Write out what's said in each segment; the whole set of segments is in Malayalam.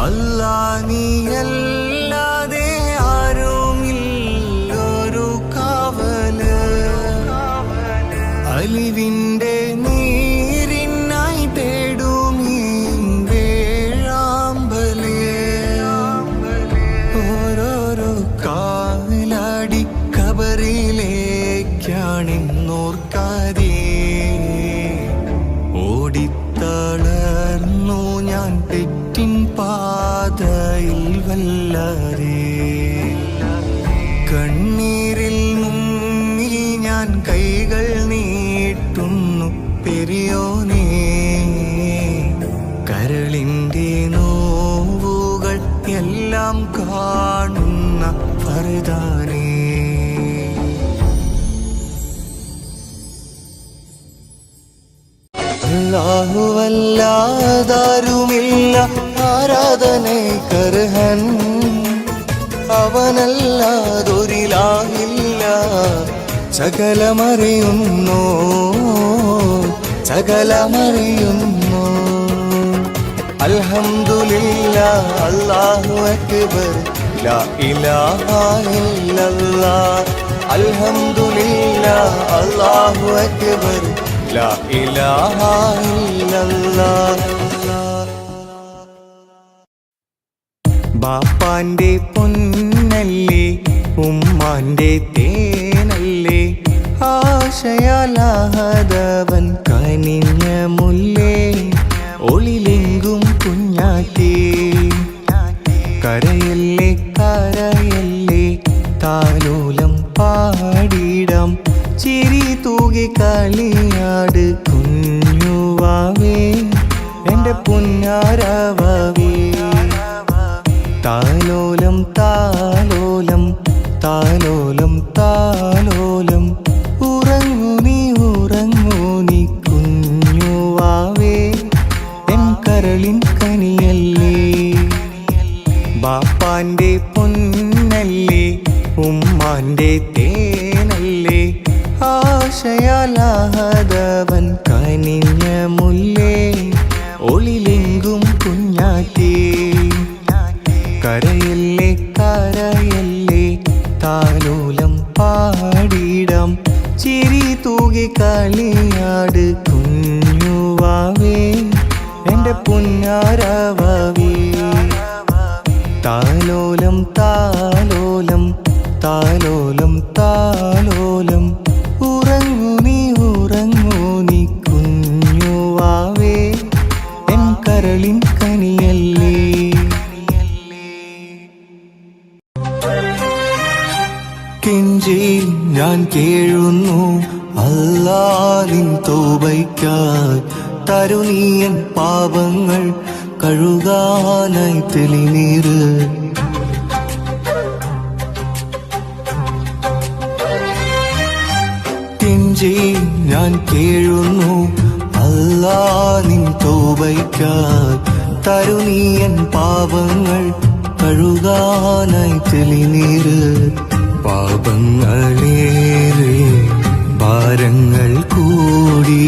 അല്ലാ നീയല്ലാതെ ആരുമില്ലൊരു കാവല്. അലിവിന്റെ നീരിനായി തേടുമീ വേഴാമ്പല്. ഓരോരോ കാലാടി കബറിലേക്കാണിന്നോർക്കാതെ ഓടിത്തളർന്നു ഞാൻ തെറ്റിൻ പാതയിൽ വല്ലാതെ. കണ്ണീരിൽ മുങ്ങി ഞാൻ കൈകൾ നീട്ടുന്നു പെരിയോനേ. കരളിൻ്റെ നോവുകൾ എല്ലാം കാണുന്ന ഫർദാനേ. അല്ലാഹുവല്ലാതാരുമില്ല ആരാധനയ്ക്കർഹൻ. അവനല്ലാതൊരിലാഹില്ല സകലമറിയുന്നു സകലമറിയുന്നു. അൽഹംദുലില്ലാഹ് അല്ലാഹു അക്ബർ ലാ ഇലാഹ ഇല്ലല്ലാഹ്. അൽഹംദുലില്ലാഹ് അല്ലാഹു അക്ബർ ലാ ഇലാഹ ഇല്ലല്ലാഹ്. ബാപ്പാന്റെ പൊന്നല്ലേ ഉമ്മാന്റെ തേനല്ലേ ആശയാലാഹതവൻ കനിഞ്ഞ മുല്ലേ ഒളിലെങ്കും കുഞ്ഞാറ്റേ. കരയല്ലേ കരയല്ലേ താലോലം പാടിടാം ചിരി തൂകി കളിയാട് കുഞ്ഞുവാവേ എൻ്റെ പുന്നാരവാവേ. താലോലം താലോലം താലോലം താലോലം ഉറങ്ങൂ നീ കുഞ്ഞുവാവേ എൻ കരളിൻ കനിയല്ലേ. ബാപ്പാന്റെ പൊന്നല്ലേ ഉമ്മാന്റെ തേനല്ലേ ആശയാലാഹതവൻ കനിഞ്ഞ മുല്ലേ ഒളിലെങ്കും കുഞ്ഞാറ്റേ. കരയല്ലേ കരയല്ലേ താലോലം പാടിടാം ചിരി തൂകി കളിയാട് കുഞ്ഞുവാവേ എൻ്റെ പുന്നാരവാവേ. താലോലം താലോലം താലോലം താലോലം ഉറങ്ങൂ നീ കുഞ്ഞുവാവേ എൻ കരളിൻ കനിയല്ലേ. കെഞ്ചി ഞാൻ കേഴുന്നു അല്ലാ നിൻ തൗബയ്ക്കായി. തരുനീയൻ പാപങ്ങൾ കഴുകാനായി തെളിനീര്. കെഞ്ചി ഞാൻ കേഴുന്നു അല്ലാ നിൻ തൗബയ്ക്കായി. തരുനീയൻ പാപങ്ങൾ കഴുകാനായി തെളിനീര്. പാപങ്ങളേറെ ഭാരങ്ങൾ കൂടി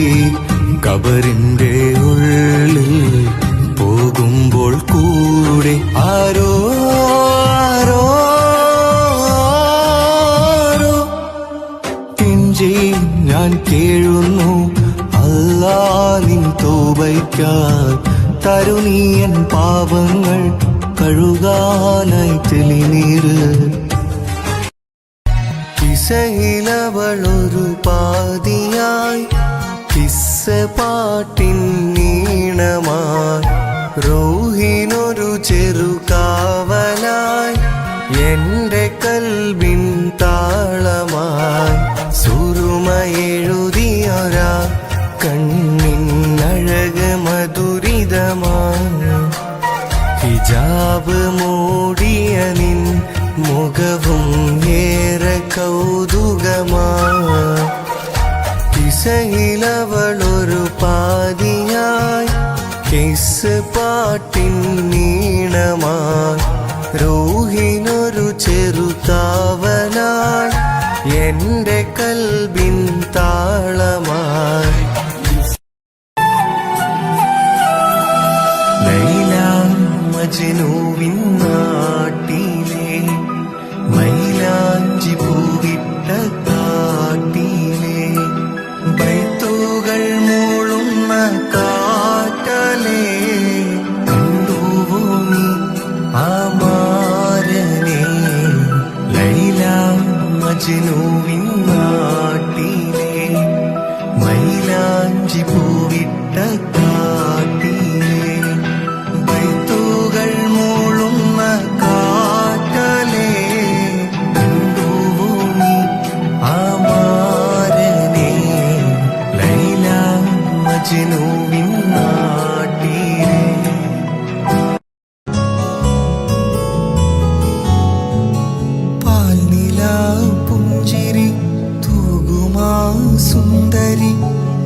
കബറിന്റെ ഉള്ളിൽ പോകുമ്പോൾ കൂടെ ആരോ ആരോ ആരോ കെഞ്ചി ഞാൻ കേഴുന്നു അല്ലാ നിൻ തൗബയ്ക്കായി. തരുനീയൻ പാപങ്ങൾ കഴുകാനായി തെളിനീര്. കിസ്സയിലവളൊരു പാതിയായി കിസ്സ പാട്ടിൻ നീണമായി റൂഹിനൊരു ചെറുകാവലായി എൻ്റെ കൽബിൻ താളമായി. സുറുമയെഴുതിയൊരാ കണ്ണിൻ അഴക് മധുരിതമായി. ഹിജാബ് മൂടിയ നിൻ മുഖവും ഏറെ കൗതുകമായി. കിസ്സയിലവളൊരു പാതിയായി കിസ്സ് പാട്ടിൻ നീണമായി റൂഹിനൊരു ചെറുതാവനായി എൻ്റെ കൽബിൻ താളമായി. മജ്നുവിൻ നാട്ടിലെ മൈലാഞ്ചി പൂവിട്ട കാട്ടിലെ ബൈത്തുകൾ മൂളുന്ന കാറ്റലെ കണ്ടുവോ നീ ആ മാരനെ ലൈല മജ്നുവിൻ നാട്ടിലെ മൈലാഞ്ചി പൂവിട്ട കാട്ടിലെ ബൈത്തുകൾ മൂളുന്ന കാറ്റലെ കണ്ടുവോ നീ ആ മാരനെ ലൈല മജ്നുവിൻ നാട്ടിലെ പുഞ്ചിരി തൂകുമാ സുന്ദരി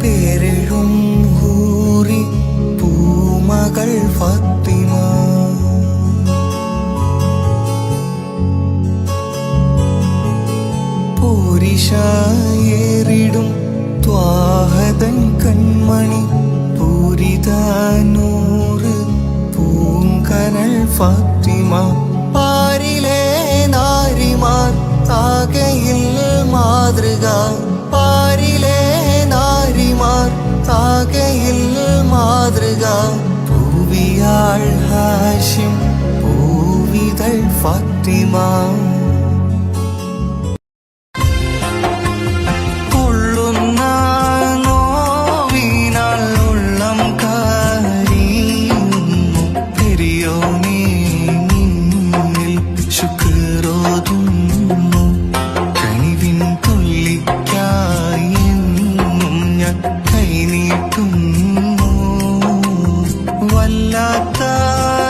പേരെഴും ഹൂറി പൂമകൾ ഫാത്തിമ പോരിശേറിടും ത്വാഹതൻ കൺമണി പൂരിതാനൂറ് പൂങ്കനൽ ഫാത്തിമ പാരിലെ നാരിമാർ താകയിൽ മാതൃക പാരിലെ നാരിമാർ താകയിൽ മാതൃക പൂവിയാൾ ഹാഷിം പൂവിതൾ ഫാത്തിമ കൊള്ളുന്ന നോവിനാൽ ഉള്ളം കാരിയുന്നു പെരിയോനേ നിന്നിൽ ശുക്രോതുന്നു കനിവിൻ തുള്ളിക്കായി എന്നും ഞാൻ കൈനീട്ടുന്നു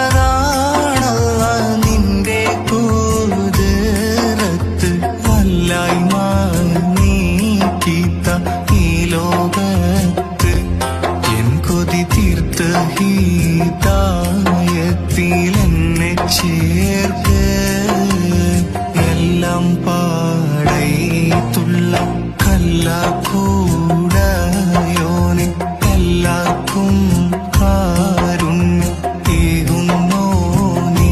വല്ലാത്തതാണല്ല നിന്റെ കൂതറത്ത് വല്ലായ്മ നീക്കിത്ത ഈ ലോകത്ത് എൻ കൊതി തീർത്ത ഹിദായത്തിൽ എന്നെ ചേർക്ക് എല്ലാം പാടൈത്തുള്ള കല്ല കൂടയോനെ എല്ലാവർക്കും കാരുണ്യം ഏകുന്നോനെ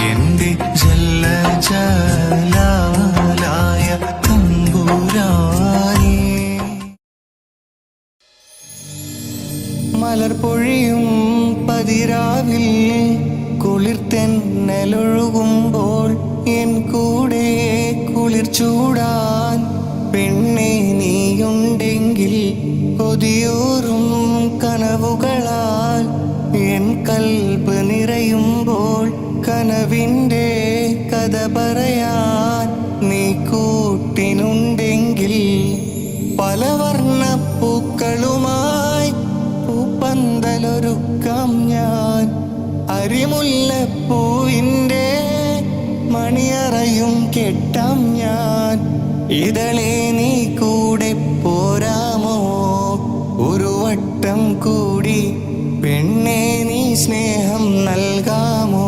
എന്റെ ജല്ല ജലാലായ തമ്പുരാനേ മലർപ്പൊഴിയും പതിരാവിൽ കുളിർത്തെന്നലൊഴുകുമ്പോൾ എൻ കൂടെ കുളിർ ചൂടാൻ പെണ്ണെ നീയുണ്ടെങ്കിൽ കൊതിയൂറും കനവുകളാൽ എൻ കൽബ് നിറയുമ്പോൾ കനവിൻ്റെ കഥ പറയാൻ നീ കൂട്ടിനുണ്ടെങ്കിൽ പലവർണ്ണ പൂക്കളുമായി പൂപ്പന്തലൊരുക്കാം ഞാൻ അരിമുല്ലപ്പൂവിൻ്റെ മണിയറയും കെട്ടാം ഞാൻ ഇതളെ നീ കൂടെ പോരാമോ ഒരു വട്ടം കൂടി പെണ്ണെ നീ സ്നേഹം നൽകാമോ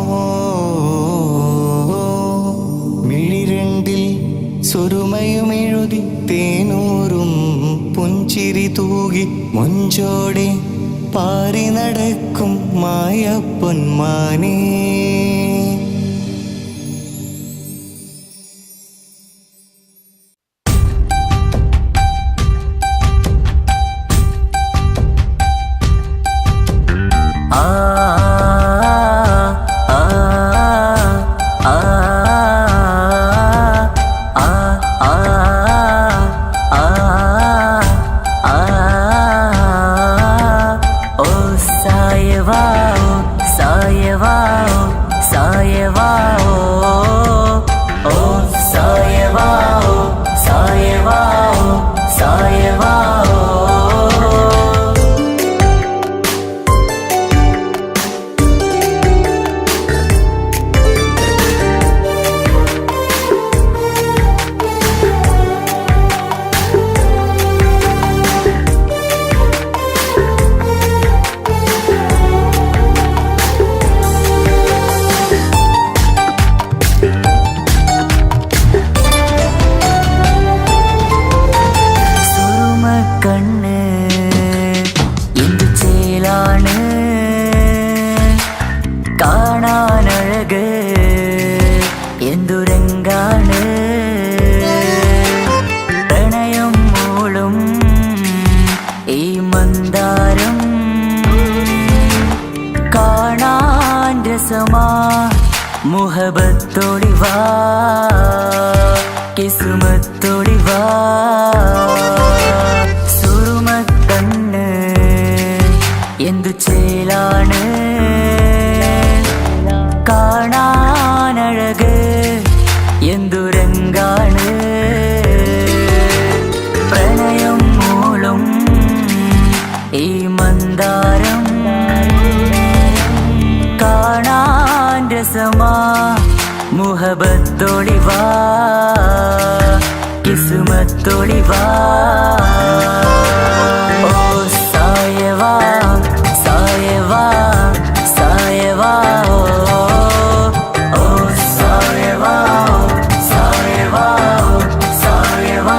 മിഴിരണ്ടിൽ സുറുമയുമെഴുതി തേനൂറും പുഞ്ചിരി തൂകി മൊഞ്ചോടെ പാറി നടക്കും മായപ്പൊന്മാനേ കാണാനഴക് എന്തുരങ്കാണ് പ്രണയം മൂളും ഈ മന്ദാരം കാണാൻ രസമാ മുഹബത്തൊളിവാ കിസ്മത്തൊളിവാ സുറുമക്കണ്ണ് എന്തു ചേലാണ് കാണാനഴക് എന്തുരങ്കാണ് പ്രണയം മൂളും ഈ മന്ദാരം കാണാൻ രസമാ മുഹബത്തൊളിവാ കിസ്മത്തൊളിവാ ഓ സായവാ സായവാ സായവാ ഓ സായവാ സായവാ സായവാ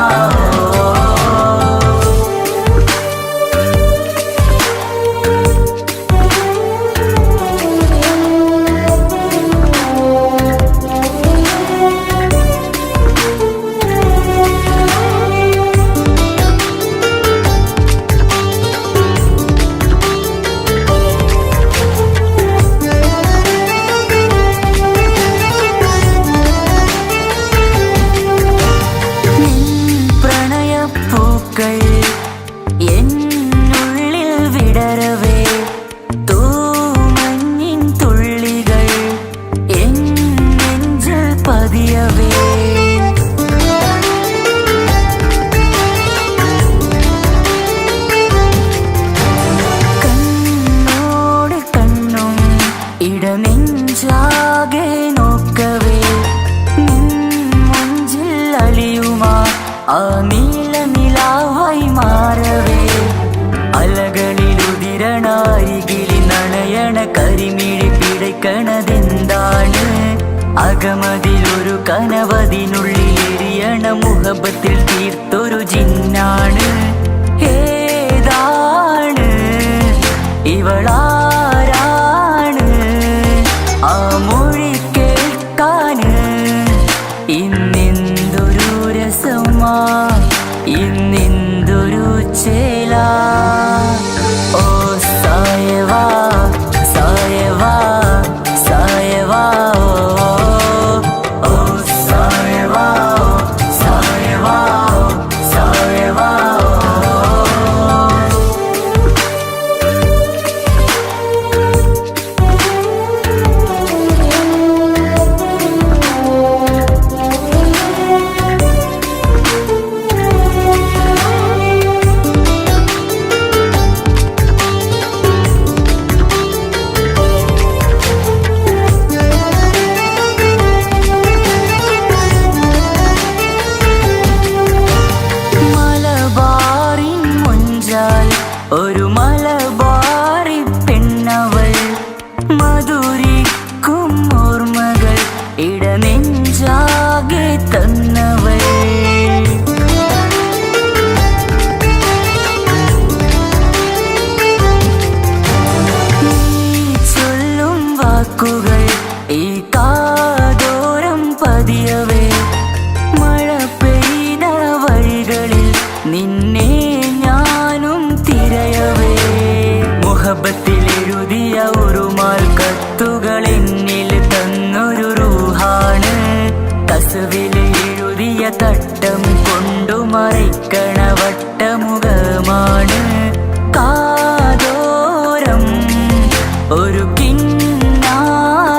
എന്നുള്ളിൽ വിടരവേ തൂമഞ്ഞിൻ തുള്ളികൾ എൻ നെഞ്ചിൽ പതിയവേ കണ്ണോട് കണ്ണും ഇടനെഞ്ചാകെ നോക്കവേ നെഞ്ചിൽ അലിയുമാ ആ നീല നിലാവായി മാറവേ അലകളിലുതിരണാരികിലി നണയണ കരിമിഴി പിടയ്ക്കണതെന്താണ് അകമതിലൊരു കനവതിനുള്ളിൽ എരിയണ മുഹബത്തിൽ തീർത്തൊരു ജിന്നാണ് ഏതാണ് ഇവളാരാണ് ആ മൊഴി കേൾക്കാന് ഇന്നെന്തൊരു രസമാ ഇന്നെന്തൊരു ചേലാ ഓ സായവാ സായവാ സായവാ ഓ സായവാ സായവാ സായവാ ഒരു മലബാറി പെണ്ണവൾ മധുരിക്കും ഓർമ്മകൾ ഇടനെഞ്ചാകെ തന്നവൾ നീ ചൊല്ലും വാക്കുകൾ ഈ കാതോരം പതിയവേ മഴ പെയ്ത വഴികളിൽ നിന്നെ മുഹബത്തിൽ എഴുതിയ ഉറുമാൽ കത്തുകൾ എന്നിൽ തന്നൊരു റൂഹാണ് കസവിൽ എഴുതിയ തട്ടം കൊണ്ടു മറയ്ക്കണ വട്ടമുഖമാണ് കാതോരം ഒരു കിന്നാരം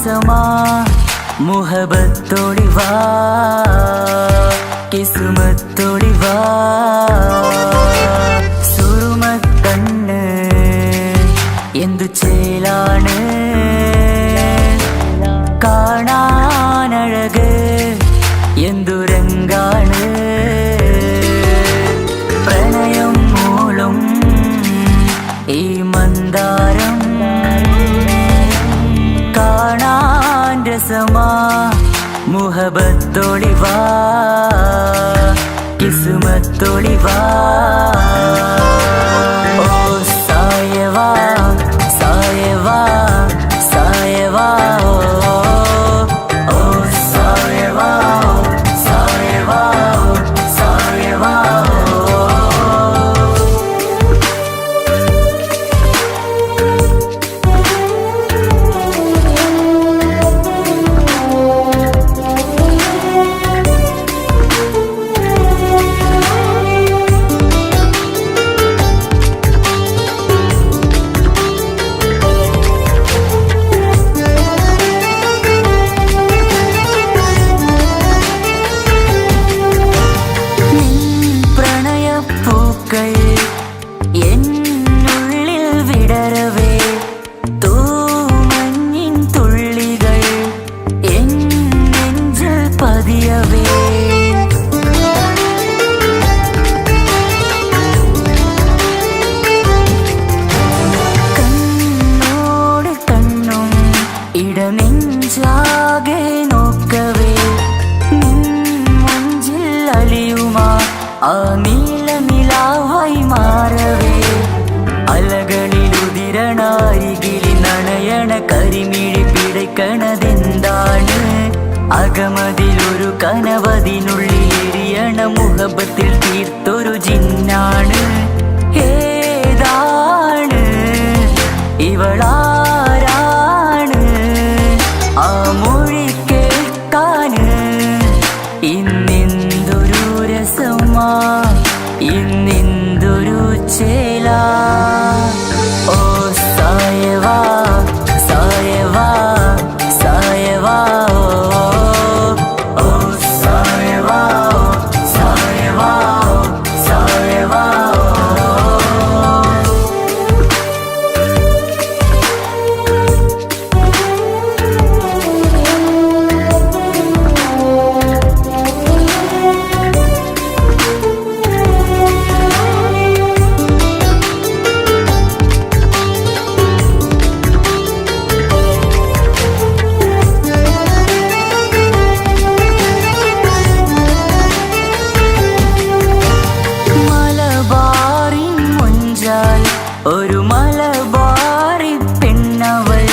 രസമാ മുഹബത്തൊളിവാ കിസ്മത്തൊളിവാ സുറുമക്കണ്ണ് എന്തു ചേലാണ് കാണാനഴക് എന്തുരങ്കാണ് പ്രണയം മൂളും ഈ മന്ദാരം കാണാൻ രസമാ മുഹബത്തൊളിവാ കിസ്മത്തൊളിവാ ഓ സായവാ സായവാ സായവാ ഓ സായവാ സായവാ സായവാ എന്നുള്ളിൽ വിടരവേ തൂമഞ്ഞിൻ തുള്ളികൾ എൻ നെഞ്ചിൽ പതിയവേ കണ്ണോട് കണ്ണും ഇടനെഞ്ചാകെ നോക്കവേ നിൻ മുഞ്ചിൽ അലിയുമാ ആ നീല നിലാവായി മാറവേ അലകളിലുതിരണാരികിലി നണയണ കരിമിഴി പിടയ്ക്കണതെന്താണ് അകമതിലൊരു കനവതിനുള്ളിൽ എരിയണ മുഹബത്തിൽ തീർത്തൊരു ജിന്നാണ് ഏതാണ് ഇവളാരാണ് ആ മൊഴി കേൾക്കാന് ഇന്നെന്തൊരു രസമാ ഇന്നെന്തൊരു ചേലാ ഓ സായവാ സായവാ സായവാ ഓ സായവാ സായവാ സായവാ ഒരു മലബാറി പെണ്ണവൾ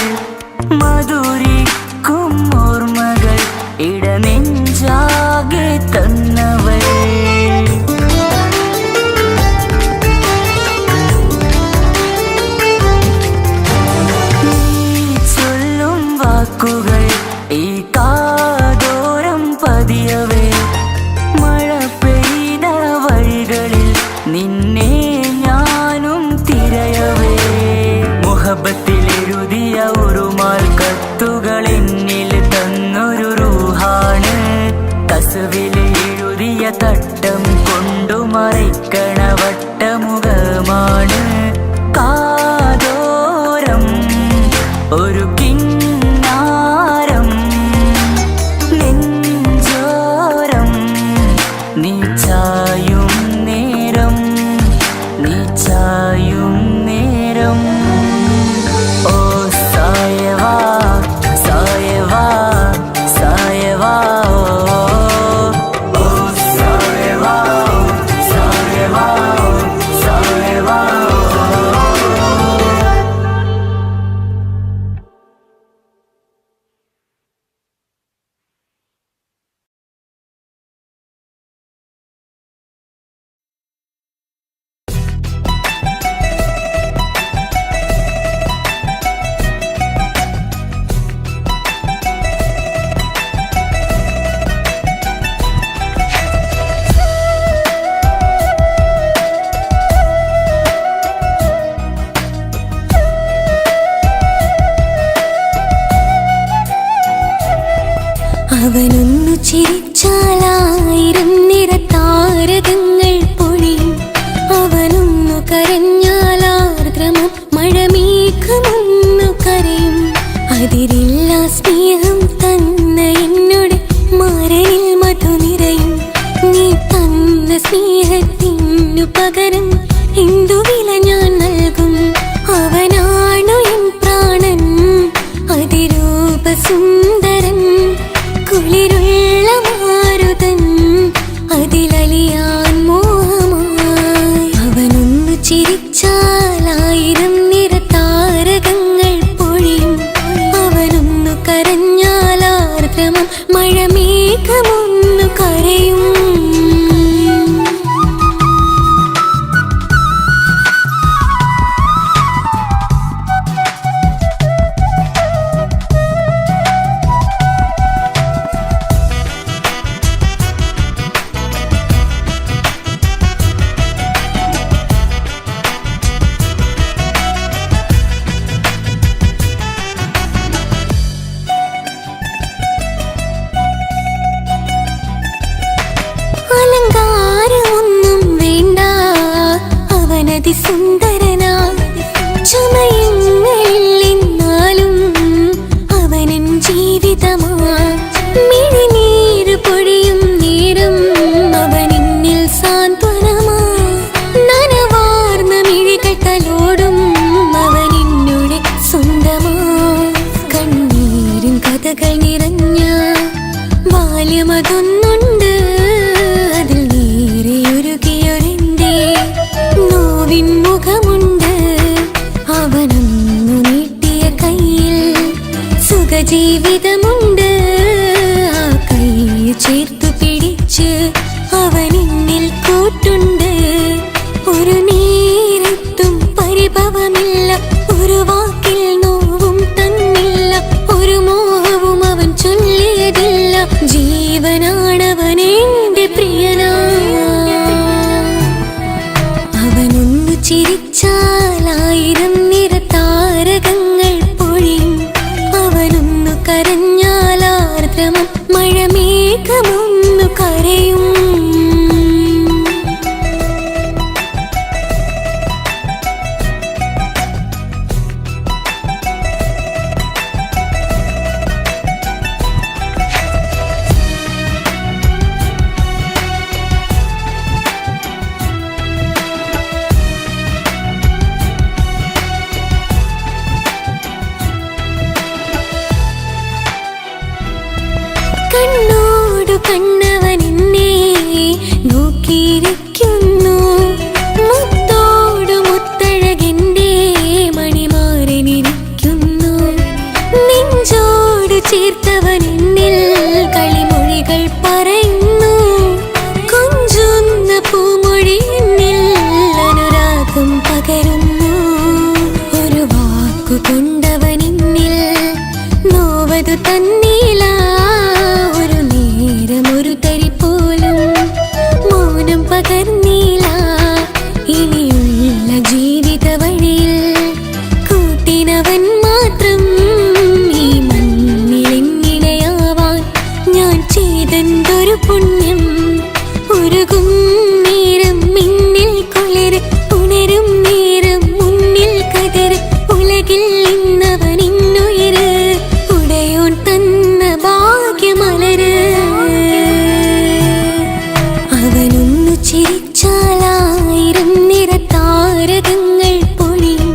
മധുരിക്കും ഓർമ്മകൾ ഇടനെഞ്ചാകെ തന്നവൾ നീ ചൊല്ലും വാക്കുകൾ ഈ കാതോരം പതിയവേ മഴ പെയ്ത വഴികളിൽ നിന്നെ മുഹബത്തിൽ എഴുതിയ ഒരു മാൽ കത്തുകൾ എന്നിൽ തന്നൊരു റൂഹാണ് കസുവിൽ എഴുതിയ തട്ടം കൊണ്ടു മറയ്ക്കണ വട്ടമുഖമാണ് കാതോരം ഒരു കിന്നാരം നെഞ്ചോരം നീ ചായും നേരം നീ ചായും നേരം ഓ സായവാ സായവാ സായവാ ഓ സായവാ സായവാ സായവാ പകരം എന്തു വില ഞാൻ നൽകും? അവനാണു എൻ പ്രാണൻ, അതിരൂപസുന്ദരൻ, കുളിരുള്ള മാരുതൻ, അതിലലിയാൻ മോഹമായി. അവനൊന്നു ചിരിച്ചാൽ 1000 നിറതാരകങ്ങൾ പൊഴിയും. അവനൊന്നു കരഞ്ഞാൽ ആർദ്രമം മഴമേഘമൊന്നു കരയും. അലങ്കാരമൊന്നും വേണ്ട, അവനതിസുന്ദരനാ. ചമയങ്ങളിൽ എന്നാലും അവനൻ ജീവിതമാ. മിഴിനീര് പൊഴിയും നേരം അവനെന്നിൽ സാന്ത്വനമാ. നനവാർന്ന മിഴികൾ തലോടും അവനെന്നുടെ സ്വന്തമാ. കണ്ണീരിൻ കഥകൾ നിറഞ്ഞ ബാല്യമതൊന്നുണ്ട്, അതിൽ നീരെയൊരുകിയൊരെന്റെ നോവിൻ മുഖമുണ്ട്. അവനൊന്നു നീട്ടിയ കയ്യിൽ സുഖജീവിതമുണ്ട്. ആ കൈ ചേർത്തു പിടിച്ച് അവനെന്നിൽ കൂട്ടുണ്ട്. ഒരു നേരത്തും പരിഭവമില്ല, ഒരു വാക്കിൽ നോവും തന്നില്ല, ഒരു മോഹവും അവൻ ചൊല്ലിയതില്ല. ജീവനാണവനെന്റെ പ്രിയനാ. അവനൊന്നു ചിരിച്ചാൽ 1000 നിറതാരകങ്ങൾ പൊഴിയും. അവനൊന്നു കരഞ്ഞാൽ ആർദ്രമം മഴമേഘമൊന്നു കരയും. കണ്ണോടു കണ്ണവനെന്നെ നോക്കിയിരിക്കുന്നു. മുത്തോടു മുത്തഴകെന്റെ മണിമാരനിരിക്കുന്നു. നെഞ്ചോട് ചേർത്തവനെന്നിൽ കളിമൊഴികൾ പറയുന്നു. കൊഞ്ചുന്ന പൂമൊഴി എന്നിൽ അനുരാഗം പകരുന്നു. ഒരു വാക്കു കൊണ്ടവനെന്നിൽ നോവതു തന്നില്ല. ഒരു നേരമൊരു തരി പോലും മൗനം പകർന്നില്ല. ഇനിയുള്ള ജീവിത വഴിയിൽ കൂട്ടിനവൻ മാത്രം. ഈ മണ്ണിലെങ്ങിണയാവാൻ ഞാൻ ചെയ്തെന്തൊരു പുണ്യം. ഉരുകും നേരം മിന്നിൽ കുളിര്, ഉണരും നേരം മുന്നിൽ കതിര്. ഉലകിൽ ഇന്നവൻ ഇന്നുയിര്, ഉടയോൻ തന്ന ഭാഗ്യമലര്. അവനൊന്നു ചിരിച്ചാൽ 1000 നിറതാരകങ്ങൾ പൊഴിയും.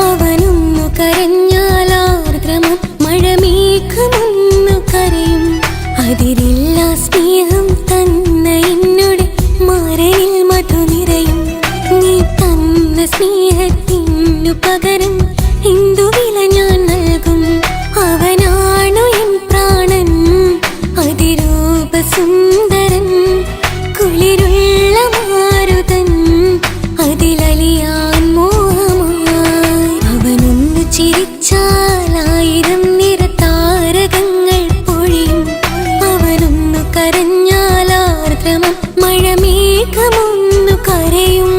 അവനൊന്നു കരഞ്ഞാൽ ആർദ്രമം മഴമേഘമൊന്നു കരയും. അതിരില്ല സ്നേഹം തന്ന എന്നോട് മാരനിൽ മധു നിറയും. നീ തന്ന സ്നേഹത്തിനു പകരം എന്തു വില ഞാൻ നൽകും? അവനാണു എൻ പ്രാണൻ, അതിരൂപസുന്ദരൻ, കുളിരുള്ള മാരുതൻ, അതിലലിയാൻ മോഹമായി. അവനൊന്നു ചിരിച്ചാൽ 1000 നിറതാരകങ്ങൾ പൊഴിയും. അവനൊന്നു കരഞ്ഞാൽ ആർദ്രമം മഴമേഘമൊന്നു കരയും.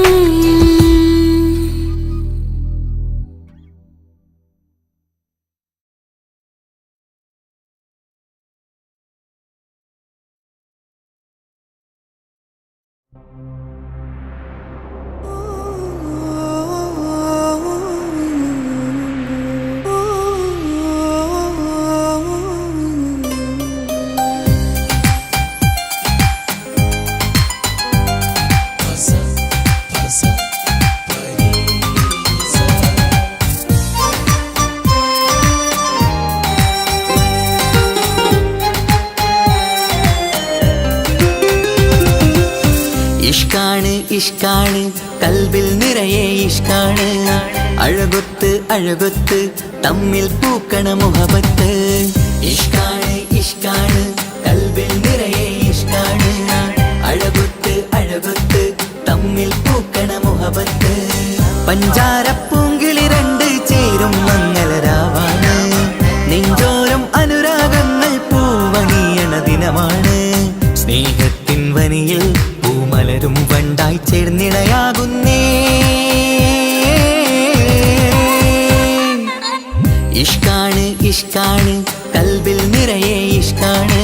ഇഷ്കാണ് കൽബിൽ നിറയെ ഇഷ്കാണ് അഴകൊത്ത് അഴകൊത്ത് തമ്മിൽ പൂക്കണ മുഹബത്ത് ഇഷ്കാണ് ഇഷ്കാണ് കൽബിൽ നിറയെ ഇഷ്കാണ് അഴകൊത്ത് അഴകൊത്ത് തമ്മിൽ പൂക്കണ മുഹബത്ത് പഞ്ചാരപ്പൂങ്കിളി രണ്ട് ചേരും മംഗളരാവാണ് നെഞ്ചോരം അനുരാഗങ്ങൾ പൂവണിയണ ദിനമാണ് സ്നേഹത്തിൻ വനിയിൽ പൂമലരും വണ്ടായി ചേർന്നിണയാകുന്നേ ഇഷ്കാണ് ഇഷ്കാണ് കൽബിൽ നിറയെ ഇഷ്കാണ്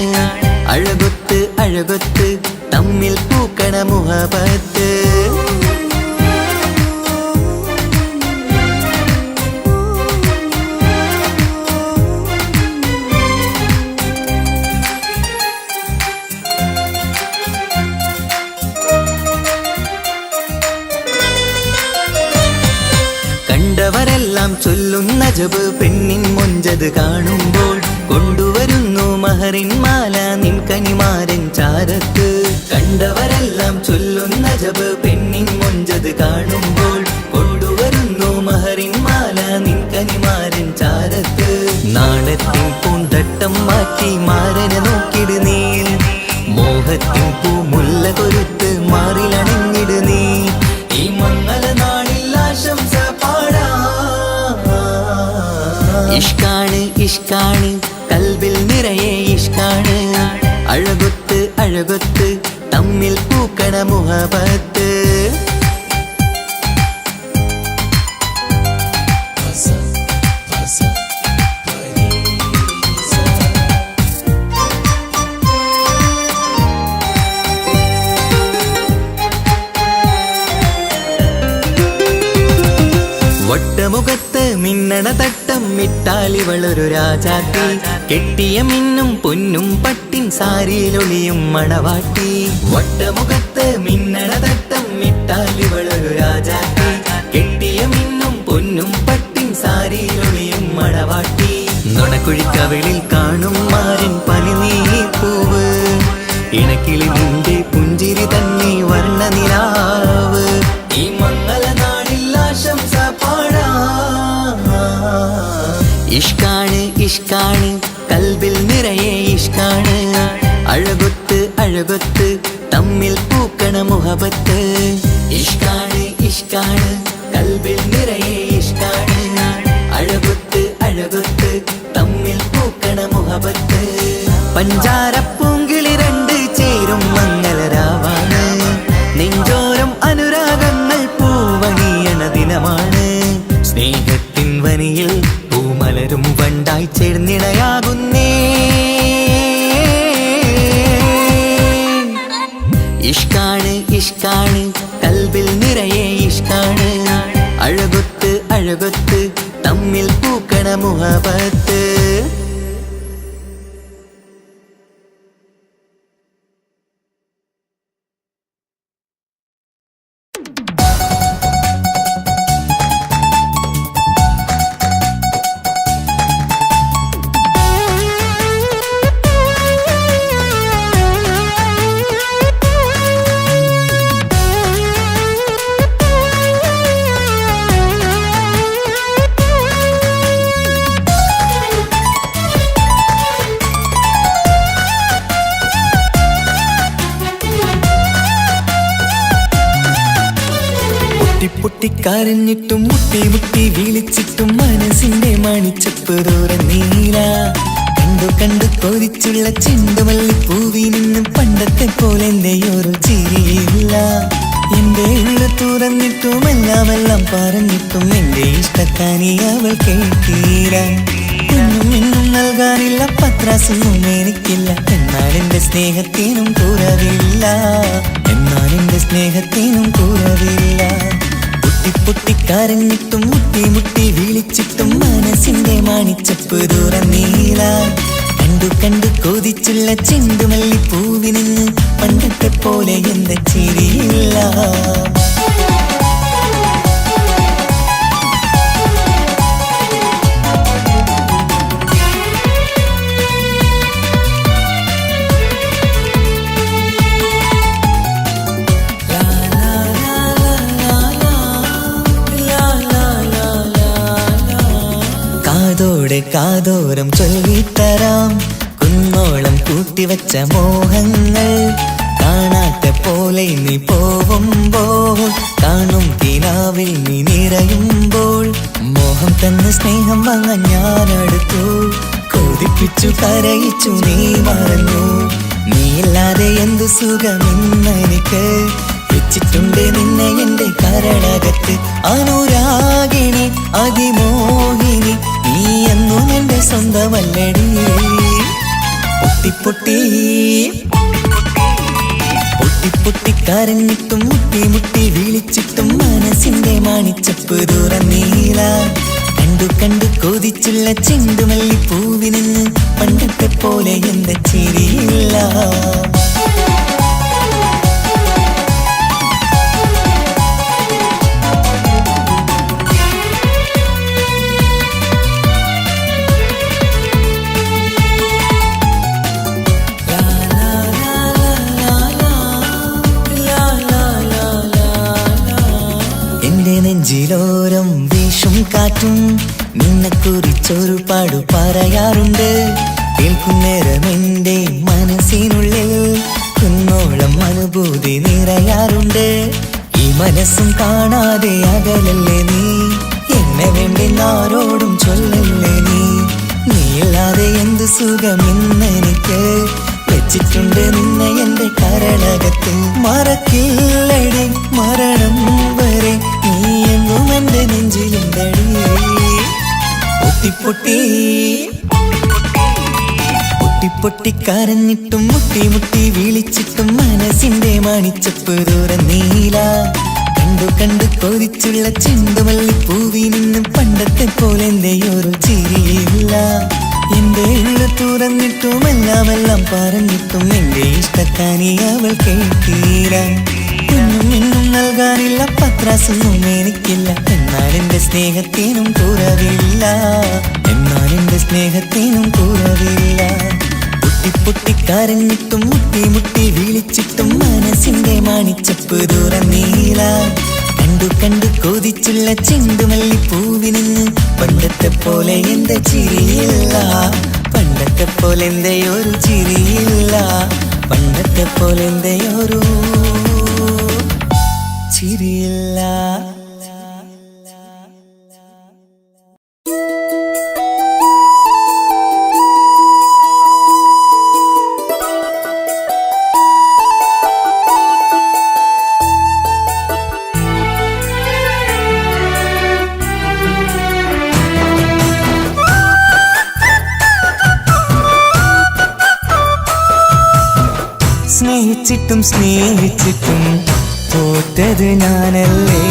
അഴകൊത്ത് അഴകൊത്ത് തമ്മിൽ പൂക്കണ മുഹബത്ത് കണ്ടവരെല്ലാം ചൊല്ലുന്ന ജബ് പെണ്ണിൻ മൊഞ്ചത് കാണുമ്പോൾ കൊണ്ടുവരുന്നു മഹറിൻ മാല നിൻ കനിമാരൻ ചാരത്ത് കണ്ടവരെല്ലാം ചൊല്ലുന്ന ജബ് പെണ്ണിൻ മൊഞ്ചത് കാണുമ്പോൾ കൊണ്ടുവരുന്നു മഹറിൻ മാല നിൻ കനിമാരൻ ചാരത്ത് നാണത്തിൻ പൂന്തട്ടം മാറ്റി മാരനെ നോക്കിട് നീ മോഹത്തിൻ പൂമുല്ല കൊരുത്ത് മാറിലണിഞ്ഞിട് നീ ഈ മംഗള നാളിൽ ആശംസ പാടാ ഇഷ്കാണ് ഇഷ്കാണ് കൽബിൽ നിറയെ ഇഷ്കാണ് അഴകൊത്ത് അഴകൊത്ത് തമ്മിൽ പൂക്കണ മുഹബത്ത് വട്ടമുഖത്ത് മിന്നണ തട്ടം മിട്ടാലിവളൊരു രാജാത്തി കെട്ടിയ മിന്നും പൊന്നും പട്ടിൻ സാരിയിലൊളിയും മണവാട്ടി വട്ടമുഖത്ത് മിന്നണ തട്ടം മിട്ടാലിവളൊരു രാജാത്തി കെട്ടിയ മിന്നും പൊന്നും പട്ടിൻ സാരിയിലൊളിയും മണവാട്ടി നുണക്കുഴിക്കവിളിൽ കാണും മാരൻ പനിനീർ പൂവ് ഇണക്കിളി നിന്റെ പുഞ്ചിരി തന്നെ വർണ്ണ നിലാവ് ഈ മംഗള നാളിൽ ആശംസ പാടാ ഇഷ്കാണ് ഇഷ്കാണ് കൽബിൽ നിറയെ ഇഷ്കാണ് അഴകൊത്ത് അഴകൊത്ത് തമ്മിൽ പൂക്കണ മുഹബത്ത് ഇഷ്കാണ് ഇഷ്കാണ് കൽബിൽ നിറയെ ഇഷ്കാണ് അഴകൊത്ത് അഴകൊത്ത് തമ്മിൽ പൂക്കണ മുഹബത്ത് പഞ്ചാരപ്പൂങ്കിളി രണ്ട് ചേരും മംഗളരാവാണ് നെഞ്ചോരം അനുരാഗങ്ങൾ പൂവണിയണ ദിനമാണ് സ്നേഹത്തിൻ വനിയിൽ പൂമലരും വണ്ടായി ചേർന്നിണയാകുന്നേ ഇഷ്കാണ് ഇഷ്കാണ് കൽബിൽ നിറയെ ഇഷ്കാണ് അഴകൊത്ത് അഴകൊത്ത് തമ്മിൽ പൂക്കണ മുഹബത്ത് പൊട്ടിക്കരഞ്ഞിട്ടും മുട്ടി മുട്ടി വിളിച്ചിട്ടും മനസ്സിന്റെ മണിച്ചപ്പ് തുറന്നീല കണ്ടു കണ്ടു കൊതിച്ചുള്ള ചെണ്ടുമല്ലിപ്പൂവി നിന്നും പണ്ടത്തെ പോലെ എന്റെ ഒരു ചിരിയില്ല എന്റെ ഉള്ള തുറന്നിട്ടും എല്ലാം പറഞ്ഞിട്ടും എന്റെ ഇഷ്ടക്കാനി അവൾ കേട്ടീര എന്നും നൽകാനില്ല പത്രാസൊന്നും എനിക്കില്ല എന്നാൽ എന്റെ സ്നേഹത്തിനും കുറവില്ല എന്നാൽ എന്റെ സ്നേഹത്തിനും കുറവില്ല പൊട്ടിക്കരഞ്ഞിട്ടും മുട്ടി മുട്ടി വിളിച്ചിട്ടും മനസ്സിന്റെ മാണിച്ചപ്പ് തുറന്നീല കണ്ടു കണ്ടു കൊതിച്ചുള്ള ചെണ്ടുമല്ലിപ്പൂവി നിന്ന് പണ്ടത്തെ പോലെ എന്റെ ചിരിയില്ല la la കാതോടെ കാതോരം ചൊല്ലിത്തരാം കുന്നോളം കൂട്ടിവച്ച മോഹങ്ങൾ കാണാത്ത പോലെ നീ പോവുമ്പോൾ കാണും കിനാവിൽ നീ നിറയുമ്പോൾ മോഹം തന്ന സ്നേഹം വാങ്ങാൻ ഞാനടുത്തു കൊതിപ്പിച്ചു കരയിച്ചു നീ മറന്നു നീയില്ലാതെ എന്തു സുഖമെന്നെനിക്ക് വെച്ചിട്ടുണ്ട് നിന്നെ എന്റെ കരളകത്ത് അനുരാഗിണി അതിമോഹിനി നീ എന്നും എന്റെ സ്വന്തമല്ലടി പൊട്ടി പൊട്ടി പൊട്ടി കരഞ്ഞിട്ടും മുട്ടി മുട്ടി വിളിച്ചിട്ടും മനസ്സിന്റെ മാണിച്ചപ്പ് തുറന്നീല കണ്ടു കണ്ടു കൊതിച്ചുള്ള ചെണ്ടുമല്ലി പൂവിനിന്ന് പണ്ടത്തെ പോലെ എന്റെ ചിരിയില്ല നെഞ്ചിലോരം വീശും കാറ്റും നിന്നെക്കുറിച്ചൊരു പാടു പറയാറുണ്ട് കേൾക്കുന്നേരം എന്റെ മനസ്സിനുള്ളിൽ കുന്നോളം അനുഭൂതി നിറയാറുണ്ട് ഈ മനസ്സും കാണാതെ അകലല്ലേ നീ എന്നെ വേണ്ടി ആരോടും ചൊല്ലല്ലേ നീയില്ലാതെ എന്ത് സുഖമെന്നെനിക്ക് വെച്ചിട്ടുണ്ട് നിന്നെ എന്റെ കരളകത്ത് മറക്കില്ലടി മരണം വരെ നീ എന്നും എന്റെ നെഞ്ചിലുണ്ടടി പൊട്ടി പൊട്ടി പൊട്ടി കരഞ്ഞിട്ടും മുട്ടി മുട്ടി വിളിച്ചിട്ടും മനസ്സിന്റെ മാണിച്ചപ്പ് തുറന്നീല കണ്ടു കണ്ടു കൊതിച്ചുള്ള ചെണ്ടുമല്ലി പൂവിനിന്നും പണ്ടത്തെ പോലെ എന്റെ ഒരു ചിരിയില്ല എന്റെ ഉള്ളു തുറന്നിട്ടും എല്ലാം പറഞ്ഞിട്ടും എന്റെ ഇഷ്ടക്കാനി അവൾ കേട്ടീര ഇന്നും നൽകാനില്ല പത്രാസൊന്നും എനിക്കില്ല എന്നാൽ എന്റെ സ്നേഹത്തിനും കുറവില്ല പൊട്ടി പൊട്ടി കരഞ്ഞിട്ടും മുട്ടി മുട്ടി വിളിച്ചിട്ടും മനസ്സിന്റെ മാണിച്ചപ്പ് തുറന്നീല കണ്ടു കണ്ടു കൊതിച്ചുള്ള ചെണ്ടുമല്ലി പൂവിനിന്ന് പണ്ടത്തെ പോലെ എന്റെ ചിരിയില്ല പണ്ടത്തെ പോലെ എന്റെ ഒരു ചിരിയില്ല പണ്ടത്തെ പോലെ എന്റെ ഒരു ചിരിയില്ല സ്നേഹിച്ചിട്ടും തോറ്റത് ഞാനല്ലേ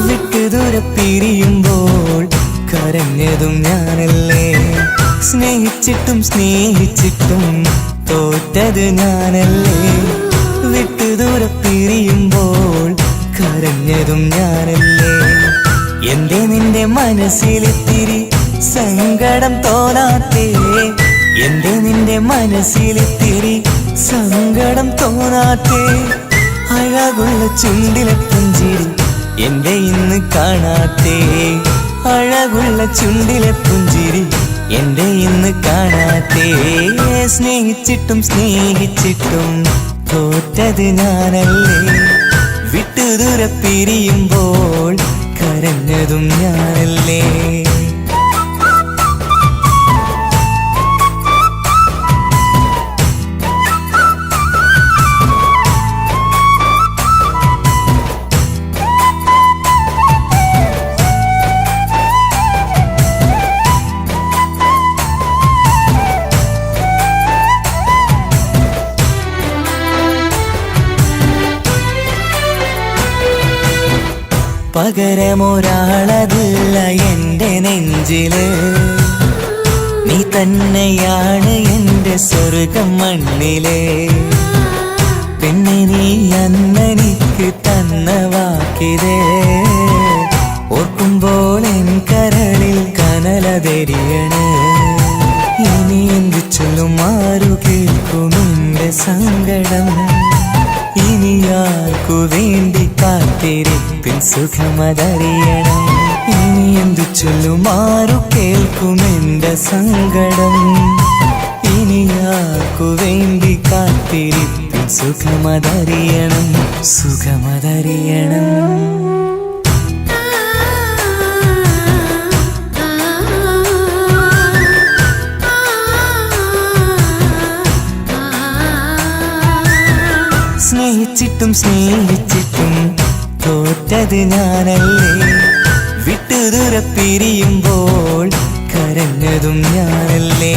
വിട്ടുദൂരെ പിരിയുമ്പോൾ കരഞ്ഞതും ഞാനല്ലേ സ്നേഹിച്ചിട്ടും തോറ്റത് ഞാനല്ലേ വിട്ടുദൂരെ പിരിയുമ്പോൾ കരഞ്ഞതും ഞാനല്ലേ എന്റെ നിന്റെ മനസ്സിലിത്തിരി സങ്കടം തോന്നാത്തേ എന്റെ നിന്റെ മനസ്സിലിത്തിരി സങ്കടം തോന്നാത്തേ അഴകുള്ള ചുണ്ടിലെ പുഞ്ചിരി എന്റെ ഇന്ന് കാണാത്തേ അഴകുള്ള ചുണ്ടിലെ പുഞ്ചിരി എന്റെ ഇന്ന് കാണാത്തേ സ്നേഹിച്ചിട്ടും തോറ്റത് ഞാനല്ലേ വിട്ടുദൂരെ പിരിയുമ്പോൾ കരഞ്ഞതും ഞാനല്ലേ പകരമൊരാളതില്ല എന്റെ നെഞ്ചില് നീ തന്നെയാണ് എന്റെ സ്വർഗം മണ്ണിലെ പെണ്ണെ നീ അന്നെനിക്ക് തന്ന വാക്കിതേ ഓർക്കുമ്പോൾ എൻ കരളിൽ കനലതെരിയണ് ഇനി എന്ത് ചൊല്ലും ആരു കേൾക്കും എന്റെ സങ്കടം ഇനി ആർക്കു വേണ്ടി കാത്തിരിപ്പിൻ സുഖമതറിയണം ഇനി എന്തു ചൊല്ലും ആരു കേൾക്കും എന്റെ സങ്കടം ഇനി ആർക്കു വേണ്ടി കാത്തിരിപ്പിൻ സുഖമതറിയണം സുഖമതറിയണം സ്നേഹിച്ചിട്ടും സ്നേഹിച്ചിട്ടും തോറ്റത് ഞാനല്ലേ വിട്ടുദൂര പിരിയുമ്പോൾ കരഞ്ഞതും ഞാനല്ലേ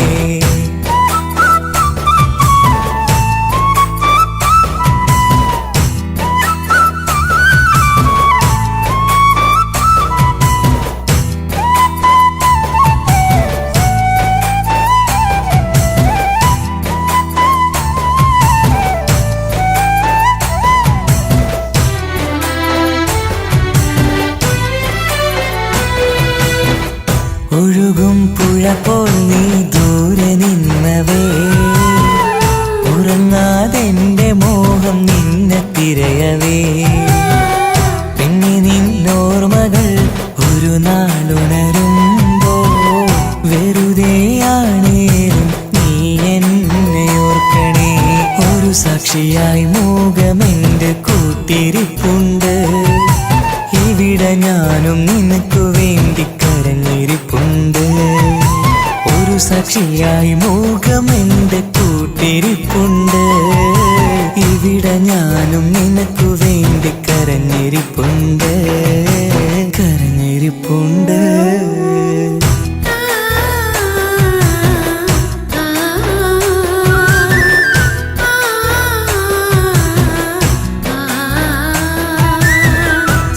ഒഴുകും പുഴ പോൽ നീ ദൂരെ നിന്നവേ ഉറങ്ങാതെന്റെ മോഹം നിന്നെ തിരയവേ പിന്നെ നിന്നോർമ്മകൾ ഒരു നാളുണരുമ്പോ വെറുതെയാണേലും നീ എന്നെ ഓർക്കണേ ഒരു സാക്ഷിയായി മൂകമെന്റെ കൂട്ടിരിപ്പുണ്ട് ഇവിടെ ഞാനും നിനക്കു വേണ്ടി കരഞ്ഞിരിപ്പുണ്ട് ഒരു സാക്ഷിയായി മൂകമെന്റെ കൂട്ടിരിപ്പുണ്ട് ഇവിടെ ഞാനും നിനക്കു വേണ്ടി കരഞ്ഞിരിപ്പുണ്ട് കരഞ്ഞിരിപ്പുണ്ട്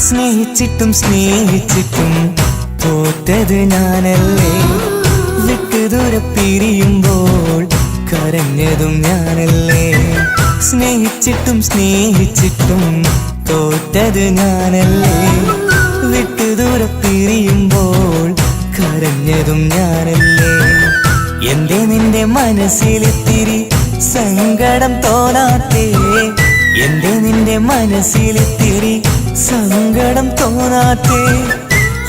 സ്നേഹിച്ചിട്ടും സ്നേഹിച്ചിട്ടും തോറ്റത് ഞാനല്ലേ വിട്ടുദൂര പിരിയുമ്പോൾ കരഞ്ഞതും ഞാനല്ലേ സ്നേഹിച്ചിട്ടും സ്നേഹിച്ചിട്ടും തോറ്റത് ഞാനല്ലേ വിട്ടുദൂര പിരിയുമ്പോൾ കരഞ്ഞതും ഞാനല്ലേ എന്തേ നിന്റെ മനസ്സിലിത്തിരി സങ്കടം തോന്നാത്തേ എന്തേ നിന്റെ മനസ്സിലിത്തിരി സങ്കടം തോന്നാത്തേ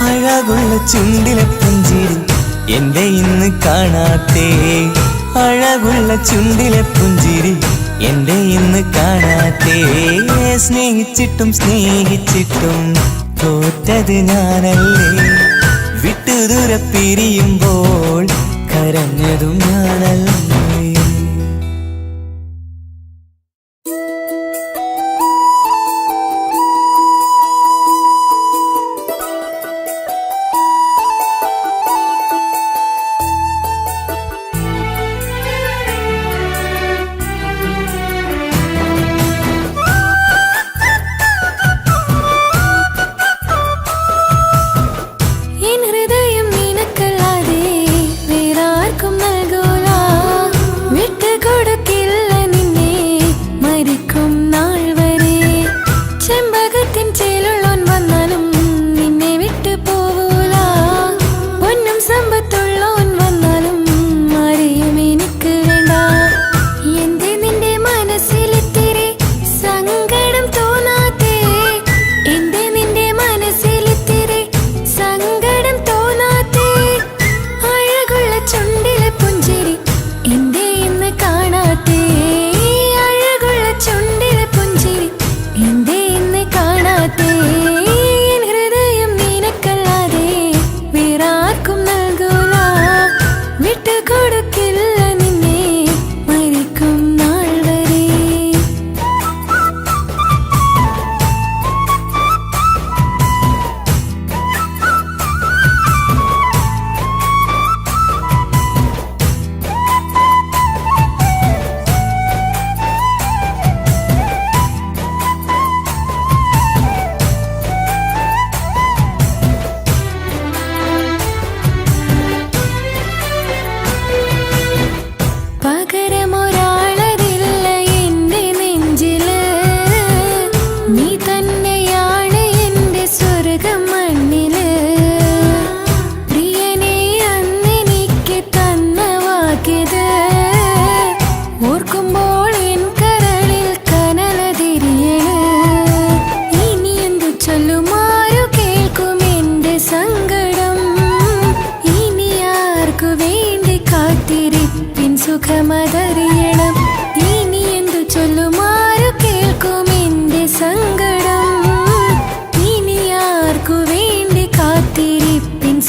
അഴകുള്ള ചുണ്ടിലെ പുഞ്ചിരി എന്റെ ഇന്ന് കാണാത്തേ അഴകുള്ള ചുണ്ടിലെ പുഞ്ചിരി എന്റെ ഇന്ന് കാണാത്തേ സ്നേഹിച്ചിട്ടും സ്നേഹിച്ചിട്ടും തോറ്റത് ഞാനല്ലേ വിട്ടുദൂര പിരിയുമ്പോൾ കരഞ്ഞതും ഞാനല്ലേ എൻ ഹൃദയം നിനക്കല്ലാതെ വേറാർക്കും നൽകൂല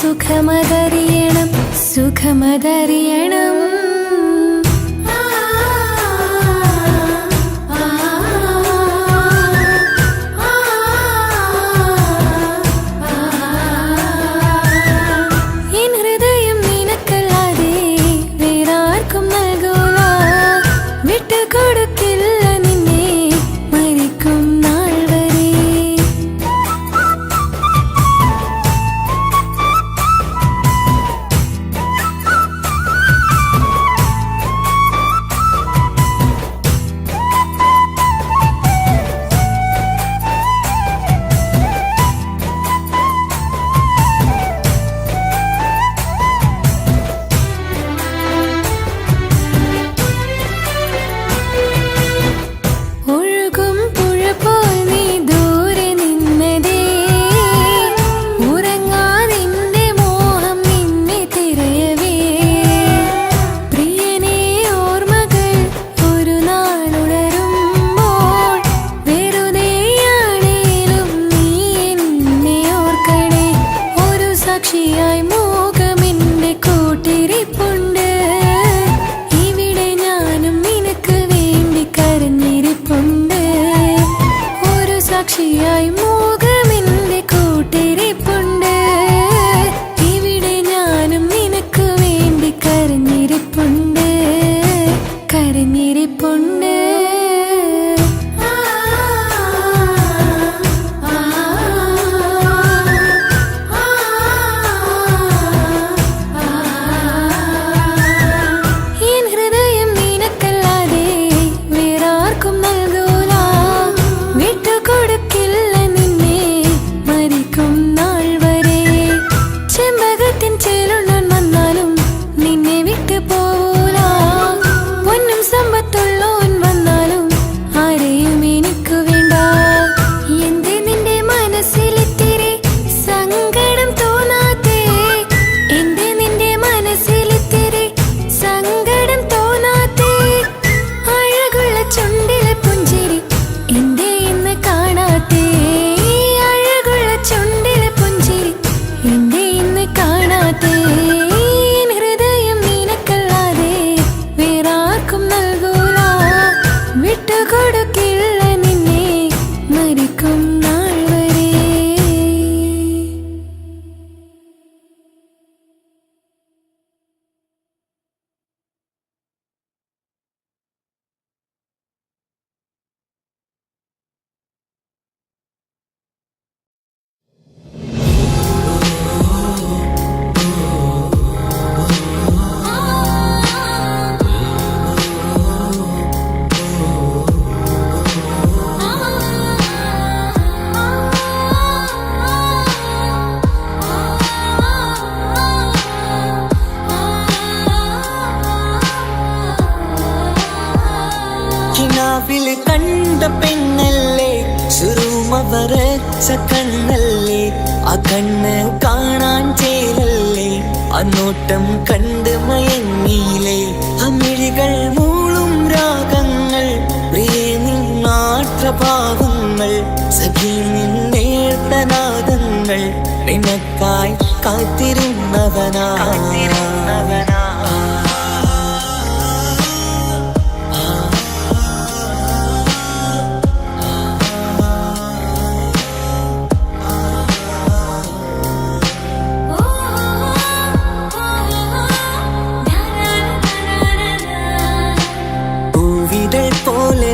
സുഖമതറിയണം സുഖമതറിയണം. സാക്ഷിയായി മോഹമെന്റെ കൂട്ടിരിപ്പുണ്ട്. ഇവിടെ ഞാനും നിനക്ക് വേണ്ടി കരഞ്ഞിരിപ്പുണ്ട് കരഞ്ഞിരിപ്പുണ്ട്. കണ്ട പെണ്ണല്ലേ സുറുമ വരച്ച കണ്ണല്ലേ ആ കണ്ണ് കാണാൻ ചേരല്ലേ ആ നോട്ടം കണ്ട് മയങ്ങിയില്ലേ അമിഴികൾ മൂളും രാഗങ്ങൾ പ്രിയ നിന്നാട്ടഭാവങ്ങൾ സഖി നിന്നേർത്തനാദങ്ങൾ നിനക്കായി കാത്തിരുന്നവനാ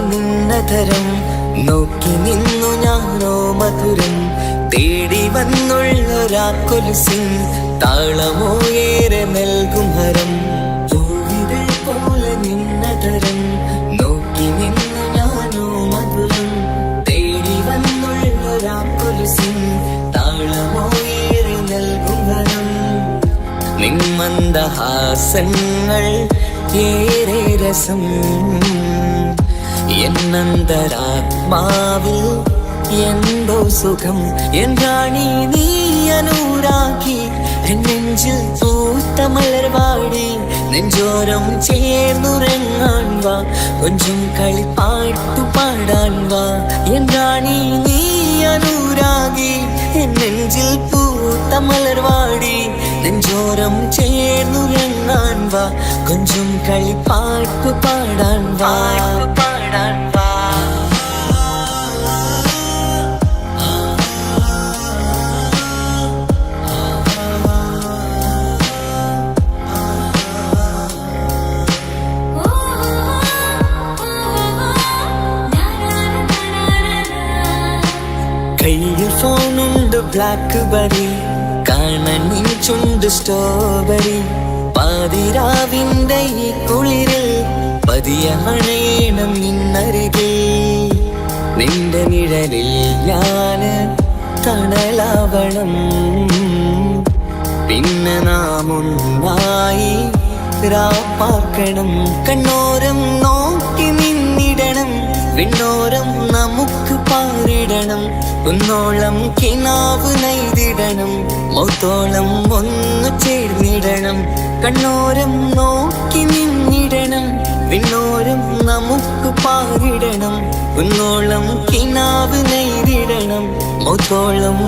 നിന്നതരം നോക്കി നിന്നു ഞാനോ മധുരം തേടി വന്നുള്ളൊരാ കൊലുസിൻ താളമോ ഏറെ നൽകും ഹരം. പൂവിതൾ പോലെ നിന്നതരം നോക്കി നിന്നു ഞാനോ മധുരം തേടി വന്നുള്ളൊരാ കൊലുസിൻ താളമോ ഏറെ നൽകും ഹരം. നിന്മന്ദഹാസങ്ങൾ ഏറെ രസം എന്നന്തരാത്മാവിൽ എന്തോ സുഖം എന്റാണി നീ അനുരാഗി നെഞ്ചിൽ പൂത്ത മലർവാടി നെഞ്ചോരം ചേർന്നുറങ്ങാൻ വാ കൊഞ്ചും കളിപ്പാട്ടു പാടാൻ വാ എന്റാണി നീ അനുരാഗി നെഞ്ചിൽ പൂത്ത മലർവാടി കണ്ണോരം ചേർന്നുറങ്ങാൻ വാ, കൊഞ്ചും കളിപ്പാട്ട് പാടാൻ വാ. കയ്യിൽ ഫോണുണ്ട് ബ്ലാക്ക് ബെറി, കാണാൻ ചുണ്ട് സ്ട്രോബെറി. പാതിരാവിന്റെ ഈ കുളിരിൽ പതിയെ അണയണം നിന്നരികിൽ. നിന്റെ നിഴലിൽ ഞാന് തണലാവണം, പിന്നെ നാം ഒന്നായി രാപ്പാക്കണം. കണ്ണോരം നോക്കി നിന്നിടണം, വിണ്ണോരം നമുക്ക് പാറിടണം. കുന്നോളം കിനാവ് നെയ്തിടണം, മൗത്തോളം ഒന്നു ചേർന്നിടണം. കണ്ണോരം നോക്കി നിന്നിടണം, വിണ്ണോരം നമുക്ക് പാറിടണം. കുന്നോളം കിനാവ് നെയ്തിടണം, മൗത്തോളം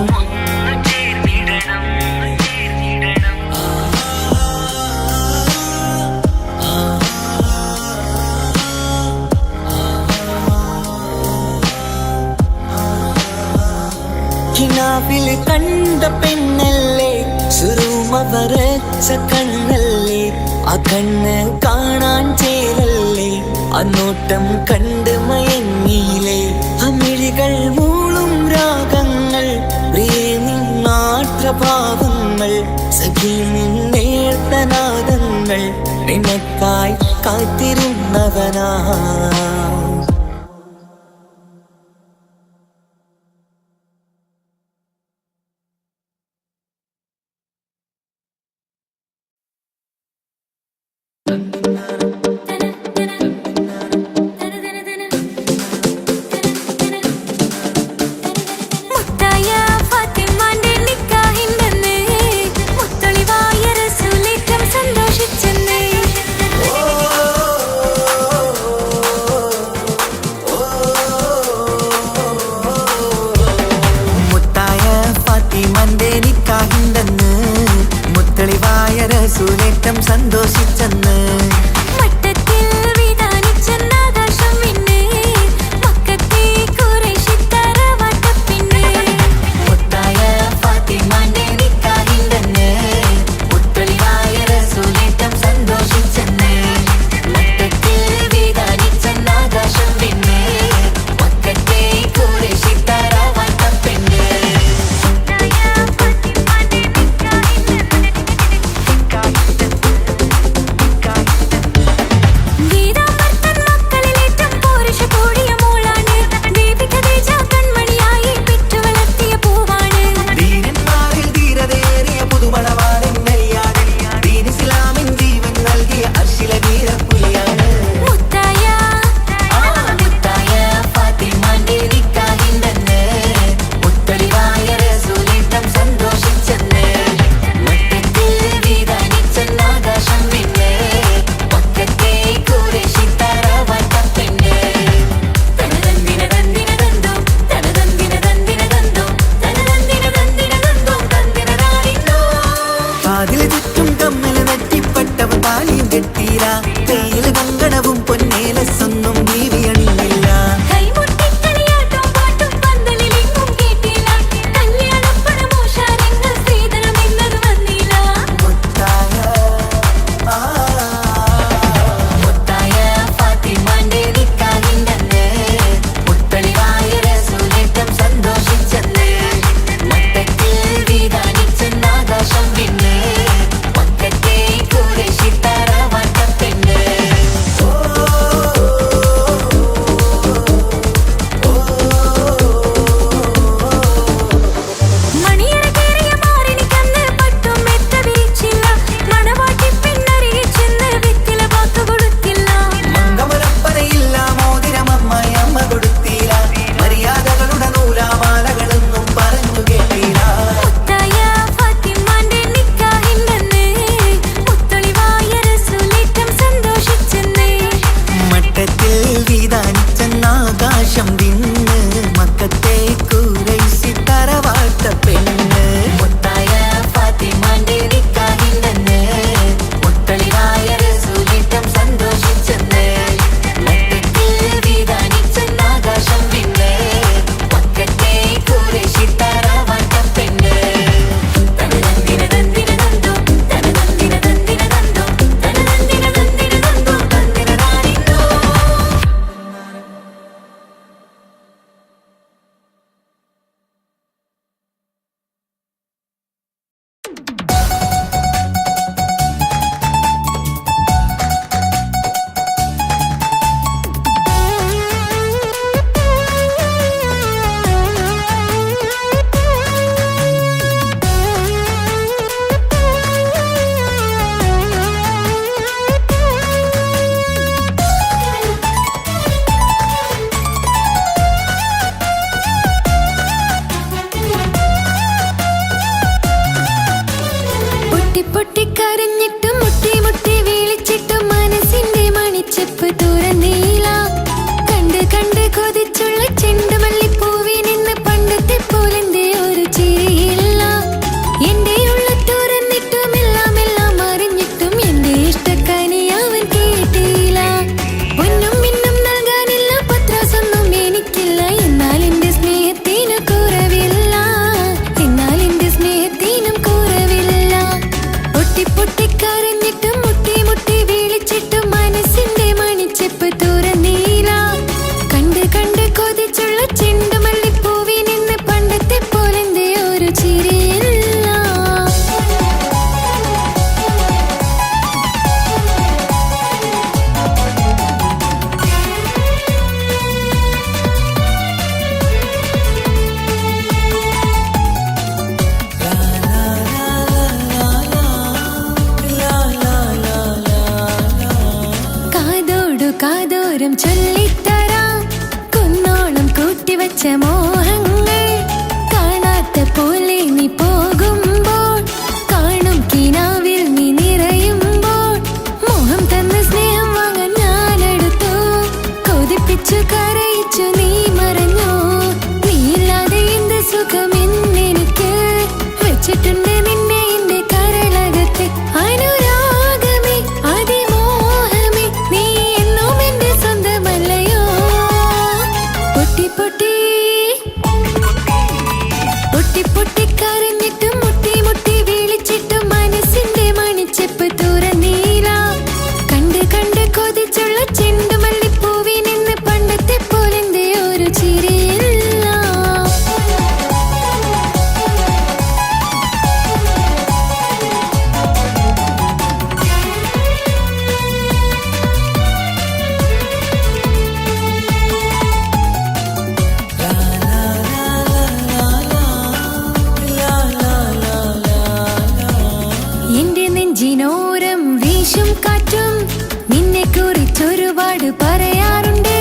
കിനാവിൽ കണ്ട പെണ്ണല്ലേ, സുറുമ വരച്ച കണ്ണല്ലേ. ആ കണ്ണ് കാണാൻ ചേരല്ലേ, ആ നോട്ടം കണ്ട് മയങ്ങിയില്ലേ. അമിഴികൾ മൂളും രാഗങ്ങൾ, പ്രിയ നിന്നാട്രഭാവങ്ങൾ, സഖി നിന്നേർത്തനാദങ്ങൾ, നിനക്കായി കാത്തിരുന്നവനാ. സന്തോഷിച്ചെന്ന് ചിരിയില്ല. കാതോരം ചൊല്ലിത്തരാം കുന്നോളം കൂട്ടിവച്ച മോഹങ്ങൾ. കാണാത്ത പോലെ നീ പോകുമ്പോൾ, കാണും കിനാവിൽ നീ നിറയുമ്പോൾ, മോഹം തന്ന സ്നേഹം വാങ്ങാൻ ഞാനെടുത്തു. കൊതിപ്പിച്ചു കരയിച്ചു നീ മറഞ്ഞു. നീയില്ലാതെ എന്ത് സുഖമെന്നെനിക്ക്. വെച്ചിട്ടുണ്ട് നിന്നെ എന്റെ കരളകത്ത്. അനുരാഗമേ അതിമോഹമേ നീ എന്നും എന്റെ സ്വന്തമല്ലയോ. പൊട്ടി പൊട്ടി പൊട്ടി പൊട്ടി കരഞ്ഞിട്ടും മുട്ടി മുട്ടി വിളിച്ചിട്ടും മനസ്സിന്റെ മണിച്ചെപ്പ് തുറന്നീല. കണ്ട് കണ്ട് കൊതിച്ചുള്ള ചെണ്ടുമല്ലിപ്പൂവിൽ നിന്ന് പണ്ടത്തെ പോലെന്റെ ഒരു ചിരിയില്ല. എന്റെ നെഞ്ചിനോരം വീശും കാറ്റും നിന്നെ കുറിച്ചൊരുപാട് പറയാറുണ്ട്.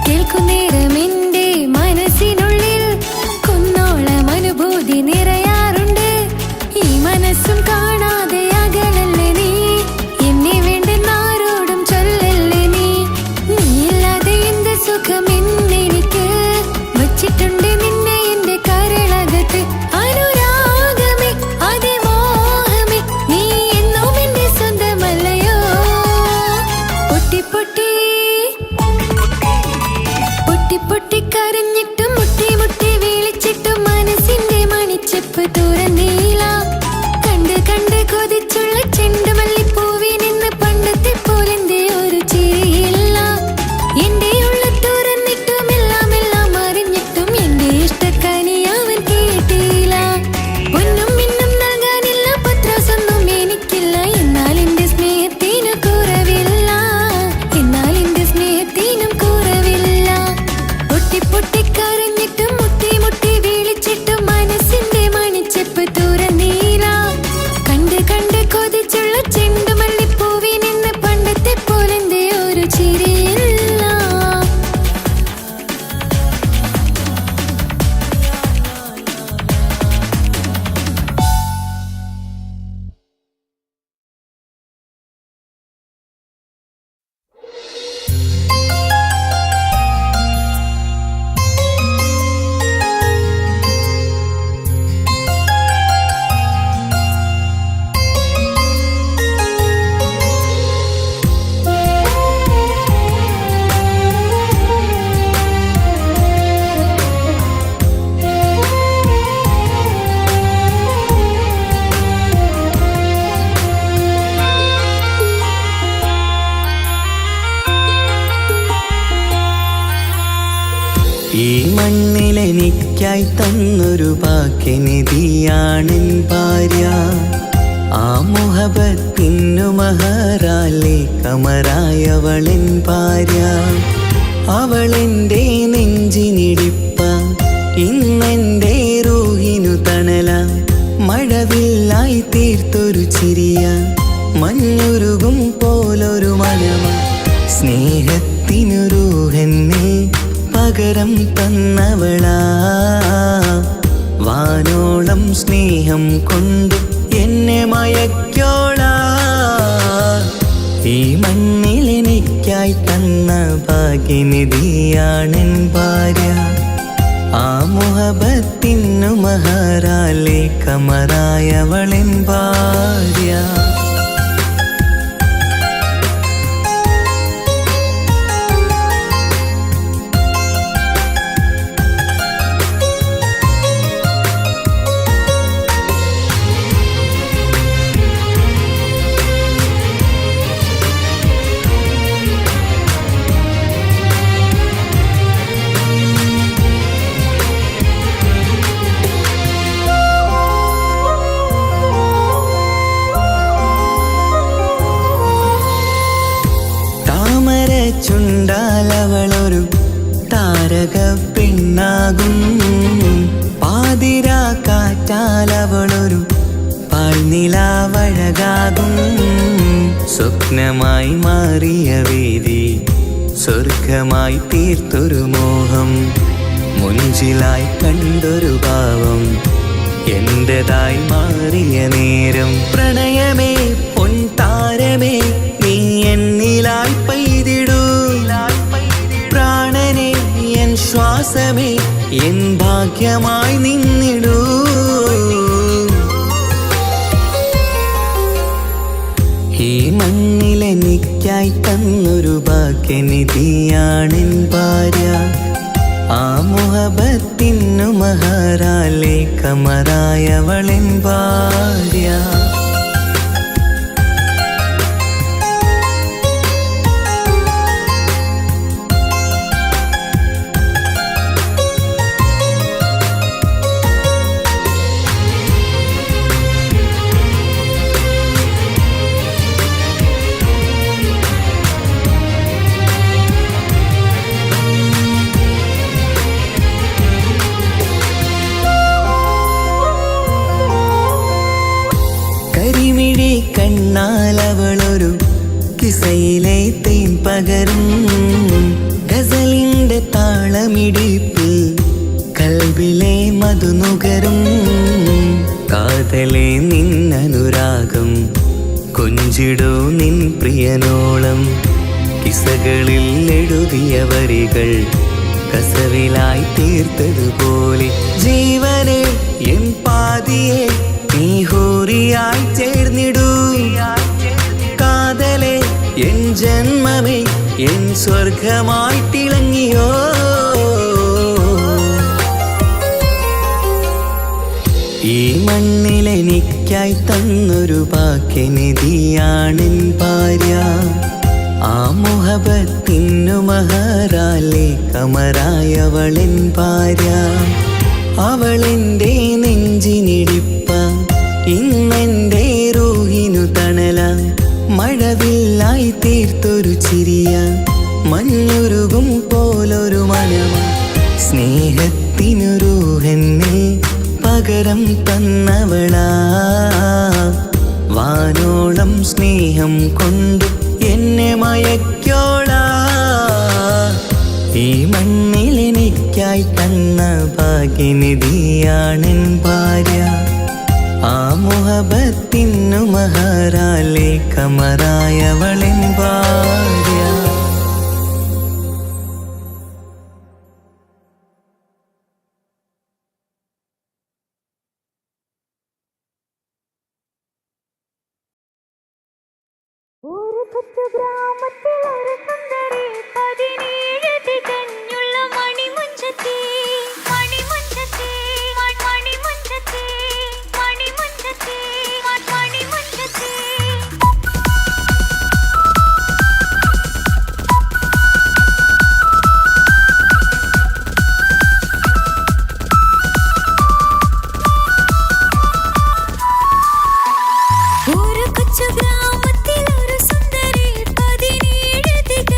കേൾക്കുന്നേരം എന്റെ മനസ്സിനുള്ളിൽ കുന്നോളം അനുഭൂതി നിറയാറുണ്ട്. ഈ മനസ്സും കാണാതെ അകലല്ലേ നീ. എന്നെ വേണ്ടെന്നാരോടും ചൊല്ലല്ലേ നീ. നീയില്ലാതെ എന്ത് സുഖമെന്നെനിക്ക്. വച്ചിട്ടുണ്ട് നിന്നെ എന്റെ കരളകത്ത്. അനുരാഗമേ അതിമോഹമേ നീ എന്നും എന്റെ സ്വന്തമല്ലയോ. പൊട്ടി പൊട്ടി പൊട്ടി പൊട്ടി കരഞ്ഞിട്ടും മുട്ടി മുട്ടി വിളിച്ചിട്ടും മനസ്സിന്റെ മണിച്ചെപ്പ് തുറന്നീല. കണ്ട് കണ്ട് കൊതിച്ചുള്ള ചെണ്ടുമല്ലിപ്പൂവിൽ നിന്ന് പണ്ടത്തെ പോലെന്റെ ഒരു ചിരിയില്ല. എന്റെ ഉള്ള തുറന്നിട്ടും എല്ലാം എല്ലാം അറിഞ്ഞിട്ടും എന്റെ ഇഷ്ടക്കനി അവൻ കേട്ടില്ല. ഒന്നും മിന്നും നൽകാനില്ല, പത്രാസൊന്നും എനിക്കില്ല. എന്നാൽ എന്റെ സ്നേഹത്തിനു കുറവില്ല. എന്നാൽ എന്റെ സ്നേഹത്തിനും കുറവില്ല. പൊട്ടി പൊട്ടി കരഞ്ഞിട്ടും മുട്ടി മുട്ടി വിളിച്ചിട്ടും മനസ്സിന്റെ മണിച്ചെപ്പ് തുറന്നീല. കണ്ട് കണ്ട് കൊതിച്ചുള്ള ചെണ്ടുമല്ലിപ്പൂവിൽ നിന്ന് പണ്ടത്തെ പോലെന്റെ ഒരു ചിരിയില്ല. ഈ മണ്ണിലെനിക്കായി തന്നൊരു ഭാഗ്യനിധിയാണെൻ ഭാര്യ. ആ മുഹബത്തിനു മഹറാലെ കമറായവളെൻ ഭാര്യ. അവളെന്റെ നെഞ്ചിനിടിപ്പ, ഇന്നെന്റെ റൂഹിനു തണല. മഴവില്ലായി തീർത്തൊരു ചിരിയ, മഞ്ഞുരുകും പോലൊരു മനമ. സ്നേഹത്തിനു റൂഹെന്നെ പകരം തന്നവളാ. വാനോളം സ്നേഹം കൊണ്ട് എന്നെ മയക്കോളാ. ഈ മണ്ണിലെനിക്കായി തന്ന ഭാഗ്യനിധിയാണെൻ ഭാര്യ. ആ മുഹബത്തിനു മഹറാലെ കമറായവളെൻ ഭാര്യ. ചുണ്ടാൽ അവളൊരു താരക പെണ്ണാകും. പാതിരാ കാറ്റാൽ അവളൊരു പാൽനിലാവഴകാകും. സ്വപ്നമായി മാറിയ വേദി സ്വർഗമായി തീർത്തൊരു മോഹം. മുഞ്ചിലായി കണ്ടൊരു ഭാവം എന്റേതായി മാറിയ നേരം. പ്രണയമേ പൊൻതാരമേ നീ എന്നിലായി പെയ്തിടൂ. പ്രാണനെ എൻ ശ്വാസമേ എൻ ഭാഗ്യമായി നിന്നിടൂ. ഈ മണ്ണിലെനിക്കായി തന്നൊരു ഭാഗ്യനിധിയാണെൻ ഭാര്യ. ആ മുഹബത്തിനു മഹറാലെ കമറായവളെൻ ഭാര്യ. കരിമിഴി കണ്ണാലവളൊരു കിസയിലെ തേൻ പകരും. ഗസലിന്റെ താളമിടിപ്പിൽ കൽബിലെ മധുനുകരും. കാതലെ നിന്നനുരാഗം കൊഞ്ചിടൂ നിൻ പ്രിയനോളം. കിസകളിൽ എഴുതിയ വരികൾ കസവിലായി തീർത്തതുപോലെ. ജീവനെ എൻ പാതിയെ നീ ഹൂറിയായി ചേർന്നിടൂ. കാതലെ എൻ ജന്മമേ എൻ സ്വർഗമായി തിളങ്ങിയോ. ഈ മണ്ണിലെനിക്കായി തന്നൊരു ഭാഗ്യനിധിയാണെൻ ഭാര്യ. ആ മുഹബത്തിനു മഹറാലെ കമറായവളെൻ ഭാര്യ. അവളെന്റെ നെഞ്ചിനിടിപ്പ ഇന്നെന്റെ റൂഹിനു തണല. മഴവില്ലായി തീർത്തൊരു ചിരിയ മഞ്ഞുരുകും പോലൊരു മനമ. സ്നേഹത്തിനു റൂഹെന്നെ പകരം തന്നവളാ. വാനോളം സ്നേഹം കൊണ്ടു എന്നെ മയക്കോളാ. ഈ മണ്ണിലെനിക്കായി തന്ന ഭാഗ്യനിധിയാണെൻ ഭാര്യ. ആ മുഹബത്തിനു മഹറാലെ കമറായവളെൻ ഭാര്യ. ഒരു കൊച്ചു ഗ്രാമത്തിലൊരു സുന്ദരി 17 തികഞ്ഞുള്ള മണിമുഞ്ചത്തി മണിമുഞ്ചത്തി മണിമുഞ്ചത്തി മണിമുഞ്ചത്തി മണിമുഞ്ചത്തി. ഒരു കൊച്ചു ഗ്രാമത്തിലൊരു സുന്ദരി 17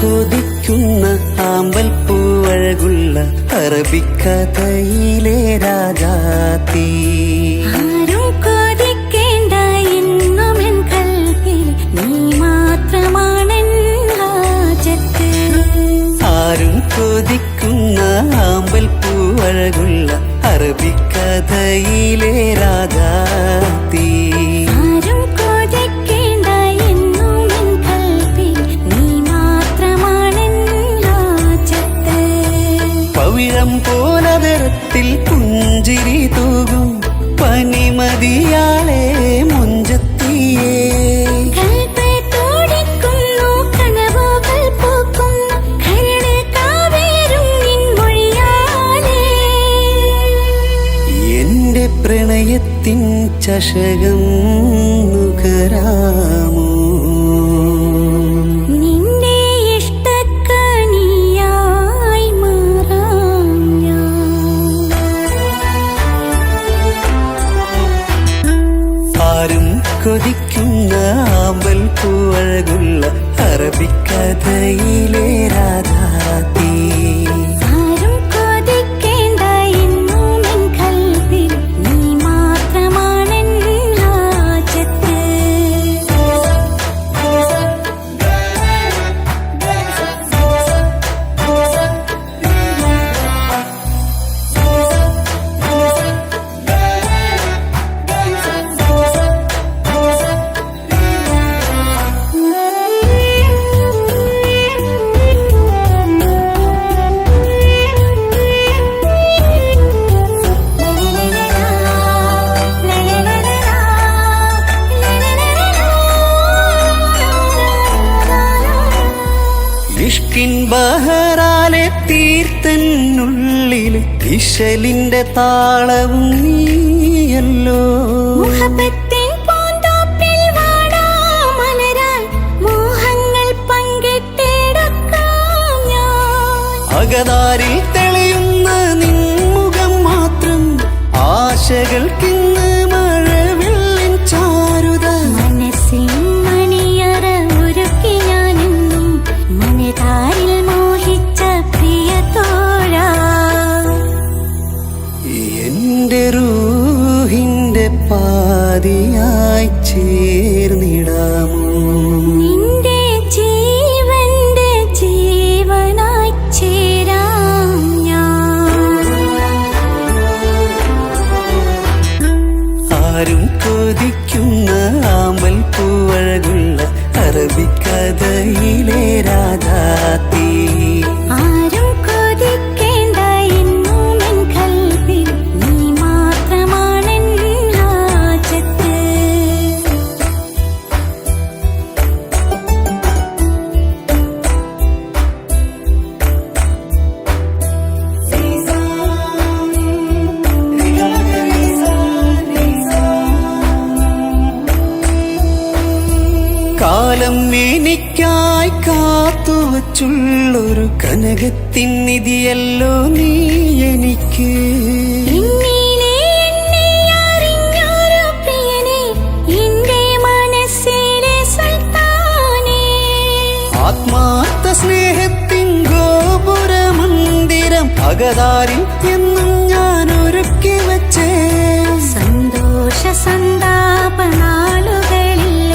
കൊതിക്കുന്ന ആമ്പൽ പൂവഴകുള്ള അറബിക്കഥയിലെ രാജാത്തി. ആരും കൊതിക്കേണ്ട എന്നുമെൻ കൽവിൽ നീ മാത്രമാണെൻ ഹാജത്ത്. ആരും കൊതിക്കുന്ന ആമ്പൽ പൂവഴകുള്ള അറബിക്കഥയിലെ രാജാത്തി. ആരും കൊതിക്കേണ്ട എന്നുമെൻ കൽവിൽ നീ മാത്രമാണെൻ ഹാജത്ത്. പവിഴം പോലതരത്തിൽ പുഞ്ചിരി തൂകും പനിമതിയാളെ മുഞ്ചത്തിയേ. കൽബ് തുടിക്കുന്നു കനവുകൾ പൂക്കുന്നു കരട് കാവേരും നിൻ മൊഴിയാലേ. എന്റെ പ്രണയത്തിൻ ചഷകം നുകരാമോ? നിന്റെ ഇഷ്ടക്കനിയായി മാറാം ഞാൻ. ആരും കൊതിക്കുന്ന ആമ്പൽ പൂവഴകുള്ള അറബിക്കഥയിലെ രാജാത്തി. ആരും കൊതിക്കേണ്ട എന്നുമെൻ കൽവിൽ നീ മാത്രമാണെൻ ഹാജത്ത്. ഇഷ്കിൻ ബഹറാലെ തീർത്തന്നുള്ളില് ഇശലിന്റെ താളവും നീയല്ലോ. മുഹബത്തിൻ പൂന്തോപ്പിൽ വാടാമലരായി മോഹങ്ങൾ പങ്കിട്ടെടുക്കാം ഞാൻ. അകതാരിൽ തെളിയുന്ന നിൻമുഖം മാത്രം ആശകൾക്കിന്ന് മഴവില്ലിൻ ചാരുത. മനസ്സിൻ മണിയറ ഒരുക്കി ഞാനെന്നും മനതാരിൽ മോഹിച്ച പ്രിയ തോഴാ. എന്റെ റൂഹിന്റെ പാതിയായി ചേർന്നിടാമോ? നിന്റെ ജീവന്റെ ജീവനായി ചേരാം ഞാൻ. ആരും കൊതിക്കുന്ന ആമ്പൽ പൂവഴകുള്ള അറബിക്കഥയിലെ രാജാത്തി. ആരും കൊതിക്കേണ്ട എന്നുമെൻ കൽവിൽ നീ മാത്രമാണെൻ ഹാജത്ത്. കാലം എനിക്കായി കാത്തുവച്ചുള്ളൊരു കനകത്തിൻ നിധിയല്ലോ നീ എനിക്ക്. എന്നിലെ എന്നെ അറിഞ്ഞൊരു പ്രിയനെ എന്റെ മനസ്സിലെ സുൽത്താനേ. ആത്മാർത്ഥ സ്നേഹത്തിൻ ഗോപുരമന്ദിരം അകതാരിൽ എന്നും ഞാൻ ഒരുക്കി വച്ചേ. സന്തോഷ സന്താപനാളുകളിൽ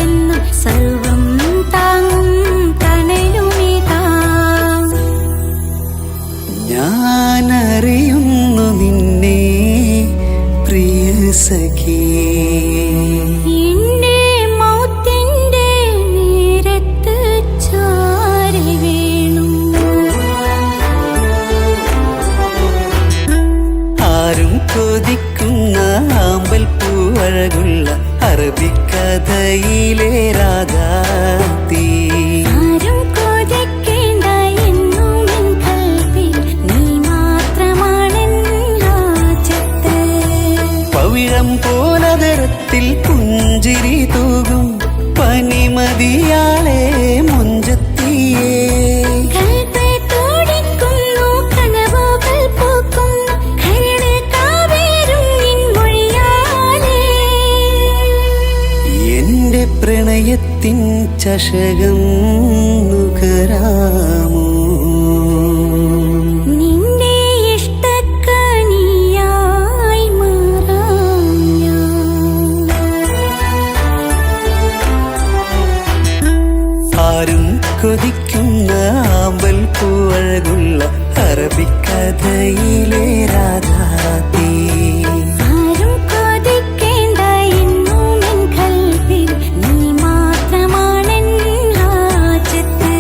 എന്നും സർവം താങ്ങും തണലുമിതാ. ഞാനറിയുന്നു നിന്നെ പ്രിയ സഖി. എന്റെ മൗത്തിന്റെ നേരത്ത് ചാരി വീണു. ആരും കൊതിക്കുന്ന ആമ്പൽ പൂവഴകുള്ള അറബിക്കഥയിലെ രാജാത്തി. ആരും കൊതിക്കേണ്ട എന്നുമെൻ കൽവിൽ നീ മാത്രമാണെൻ ഹാജത്ത്. പവിഴം പോലതരത്തിൽ പുഞ്ചിരി തൂകും പനിമതിയാളെ മുഞ്ചത്തിയേ. കൽബ് തുടിക്കുന്നു കനവുകൾ പൂക്കുന്നു കരട് കാവേരും നിൻ മൊഴിയാലേ. എന്റെ പ്രണയത്തിൻ ചഷകം നുകരാമോ? ആരും കൊതിക്കുന്ന ആമ്പൽ പൂവഴകുള്ള അറബിക്കഥയിലെ രാധാതീ. ആരും കൊതിക്കേണ്ട എന്നും എൻ കൽവിൽ നീ മാത്രമാണെൻ ഹാജത്ത്.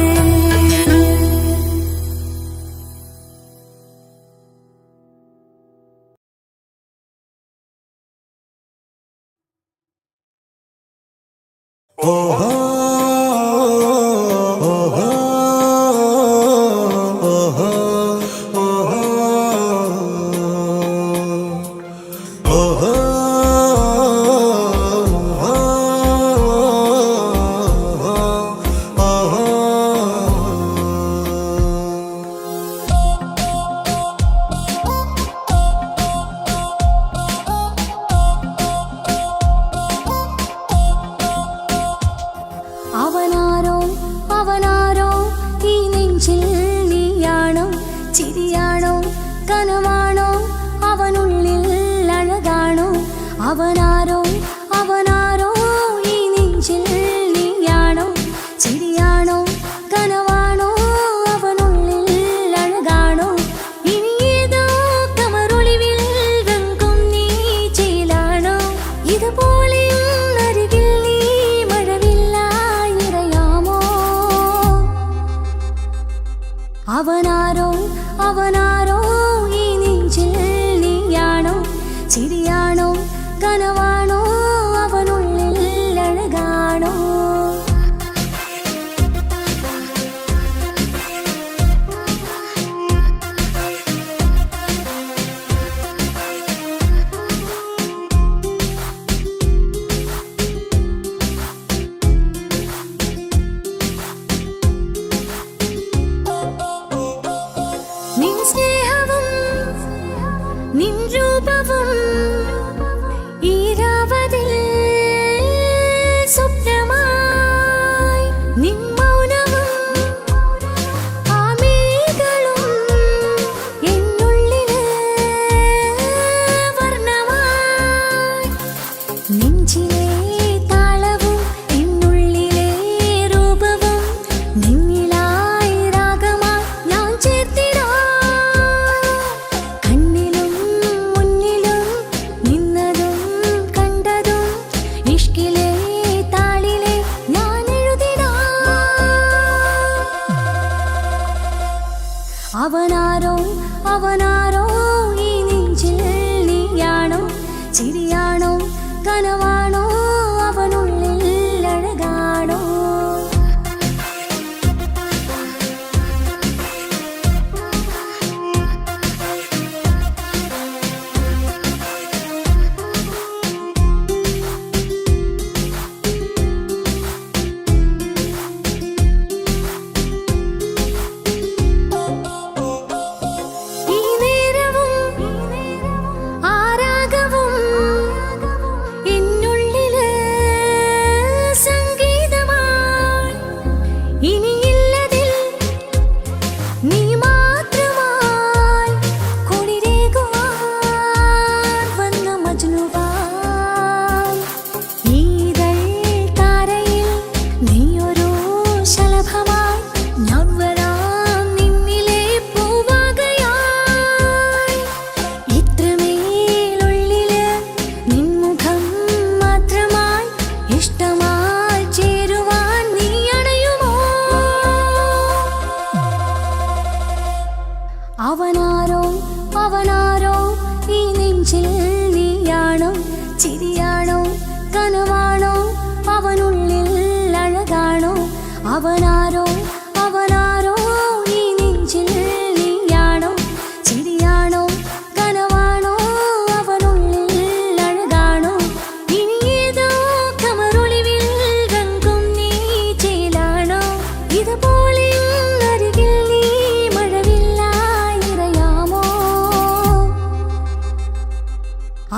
ഓഹോ ഓഹോ ഓഹോ ഓഹോ അവനാരോ അവനാരോ ഈ നെഞ്ചിൽ നീയാണോ? ചിരിയാണോ കനവാണോ അവനുള്ളിൽ അഴകാണോ? അവനാരോ അവനാരോ ഈ നെഞ്ചിൽ നീയാണോ? ചിരിയാണോ കനവാണോ അവനുള്ളിൽ അഴകാണോ? ഇനിയേതോ കമറൊളിവിൽ വെങ്കും നീ ചേലാണോ? ഇതുപോലെ അരികിൽ നീ മഴവില്ലായി നിറയാമോ? അവനാരോ അവനാരോ ഈ നെഞ്ചിൽ നീയാണോ? ചിരിയാണോ കനവാണോ അവനുള്ളിൽ അഴകാണോ? നിൻ സ്നേഹവും നിൻ രൂപവും ഈരാവതിൽ സ്വപ്നമായി. നിൻ മൗനവും ആമേഘങ്ങളും എന്നുള്ളിൽ വർണ്ണമായി. നെഞ്ചിലെ താളവും എന്നുള്ളിലെ രൂപവും നിന്നിലായി രാഗമായി ഞാൻ ചേർത്തിടാം. കണ്ണിലും മുന്നിലും നിന്നതും കണ്ടതും ഇഷ്കിലെ താളിലെ ഞാൻ എഴുതിടാം. അവനാരോ അവനാരോ ഈ നെഞ്ചിൽ നീയാണോ? ചിരിയാണോ കനവാണോ അവനുള്ളിൽ അഴകാണോ? ഈ നേരവും ആരാഗവും എന്നുള്ളിൽ സംഗീതമായി. ഇനിയില്ലതിൽ നീ മാത്രമായി കുളിരേകുവാൻ വന്ന മജ്നുവായി. ഈതൾ താരയിൽ നീയൊരു ശലഭമായി ഞാൻ വരാം നിന്നിലെ പൂവാകയായി. ഇത്രമേലുള്ളില് നിൻമുഖം മാത്രമായി ഇഷ്ടമായി ചേരുവാൻ നീ അണയുമോ? അവനാരോ അവനാരോ ഈ നെഞ്ചിൽ നീയാണോ? ചിരിയാണോ കനവാണോ അവനുള്ളിൽ അഴകാണോ? അവനാരോ അവനാരോ ഈ നെഞ്ചിൽ നീയാണോ? ചിരിയാണോ കനവാണോ അവനുള്ളിൽ അഴകാണോ? ഇനിയേതോ കമറൊളിവിൽ വെങ്കും നീ ചേലാണോ? ഇതുപോലെ അരികിൽ നീ മഴവില്ലായി നിറയാമോ?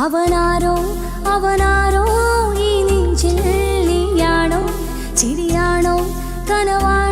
അവനാരോ അവനാരോ ഈ നെഞ്ചിൽ നീയാണോ? ചിരിയാണോ കനവാണോ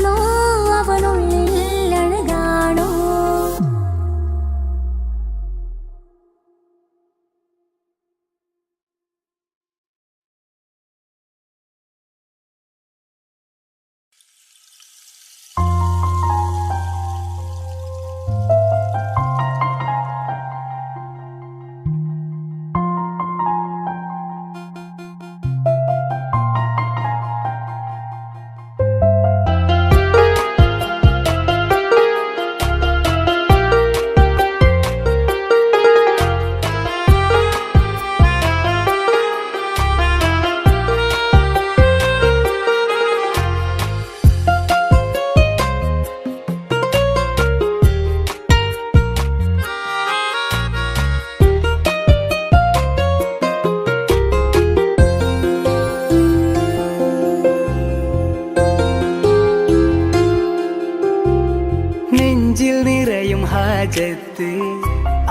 ഹാജത്ത്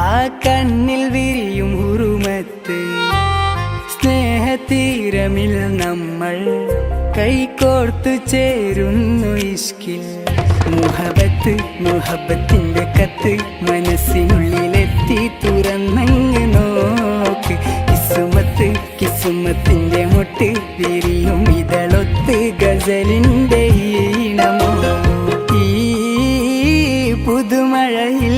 ആ കണ്ണിൽ വിരിയും ഹുറുമത്ത് സ്നേഹതീരമിൽ നമ്മൾ കൈകോർത്തു ചേരുന്നു ഇഷ്കിൽ മുഹബത്ത് മുഹബത്തിന്റെ കത്ത് മനസ്സിനുള്ളിലെത്തി തുറന്നങ്ങ് നോക്ക് കിസുമത്ത് കിസുമത്തിന്റെ മുട്ട് വിരിയും ഇതളൊത്ത് ഗസലിന്റെ ഈണമോ ഈ പുതുമഴയിൽ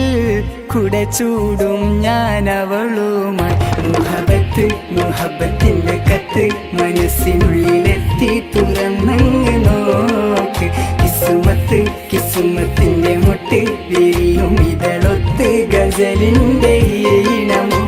കുട ചൂടും ഞാൻ അവളുമായി മുഹബത്ത് മുഹബത്തിന്റെ കത്ത് മനസ്സിനുള്ളിലെത്തി തുറന്നങ്ങ് നോക്ക് കിസുമത്ത് കിസുമത്തിന്റെ മുട്ട് വിരിയും ഇതളൊത്ത് ഗസലിന്റെ ഈണമോ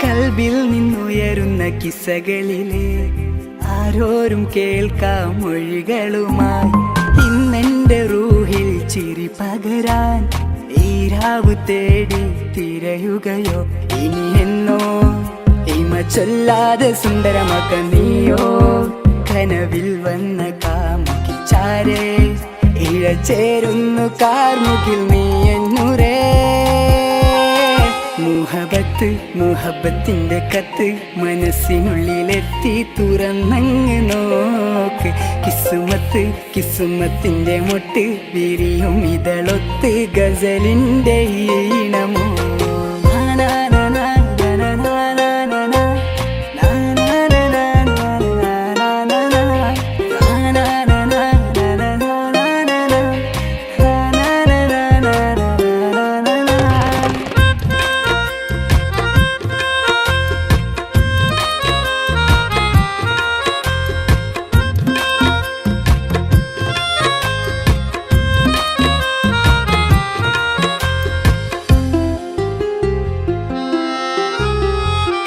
കൽബിൽ നിന്നുയരുന്ന കിസ്സകളിലെ ആരോരും കേൾക്കാം മൊഴികളുമായി ഇന്നെന്റെ റൂഹിൽ ചിരി പകരാൻ ഈ രാവ് തേടി തിരയുകയോ ഇനി എന്നോ ഇമ ചൊല്ലാതെ സുന്ദരമാക്ക നീയോ കനവിൽ വന്ന കാമുകി ചാരേ ഇഴചേരുന്നു കാർമുകിൽ നീ എന്നുരേ മുഹബത്ത് മുഹബത്തിന്റെ കത്ത് മനസ്സിനുള്ളിലെത്തി തുറന്നങ്ങ് നോക്ക് കിസുമത്ത് കിസുമത്തിന്റെ മുട്ട് വിരിയും ഇതളൊത്ത് ഗസലിന്റെ ഈണമോ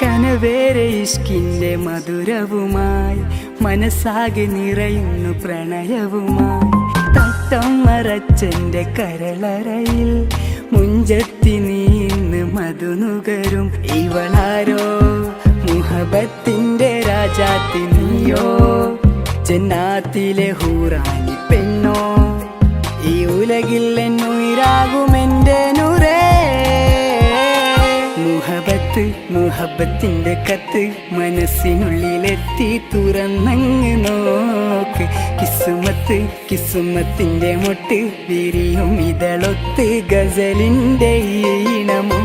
കനവേറെ ഇഷ്കിന്റെ മധുരവുമായി മനസ്സാകെ നിറയുന്നു പ്രണയവുമായി തട്ടം മറച്ചെന്റെ കരളറയിൽ മുഞ്ചത്തി നീന്ന് മധുനുകരും ഇവളാരോ മുഹബത്തിന്റെ രാജാത്തി നീയോ ജന്നാത്തിലെ ഹൂറാനി പെണ്ണോ ഈ ഉലകിൽ എന്നുയിരാകുമെന്റെ നൂറേ മുഹബത്ത് മുഹബത്തിന്റെ കത്ത് മനസ്സിനുള്ളിലെത്തി തുറന്നങ്ങ് നോക്ക് കിസുമത്ത് കിസുമത്തിന്റെ മുട്ട് വിരിയും ഇതളൊത്ത് ഗസലിന്റെ ഈണമോ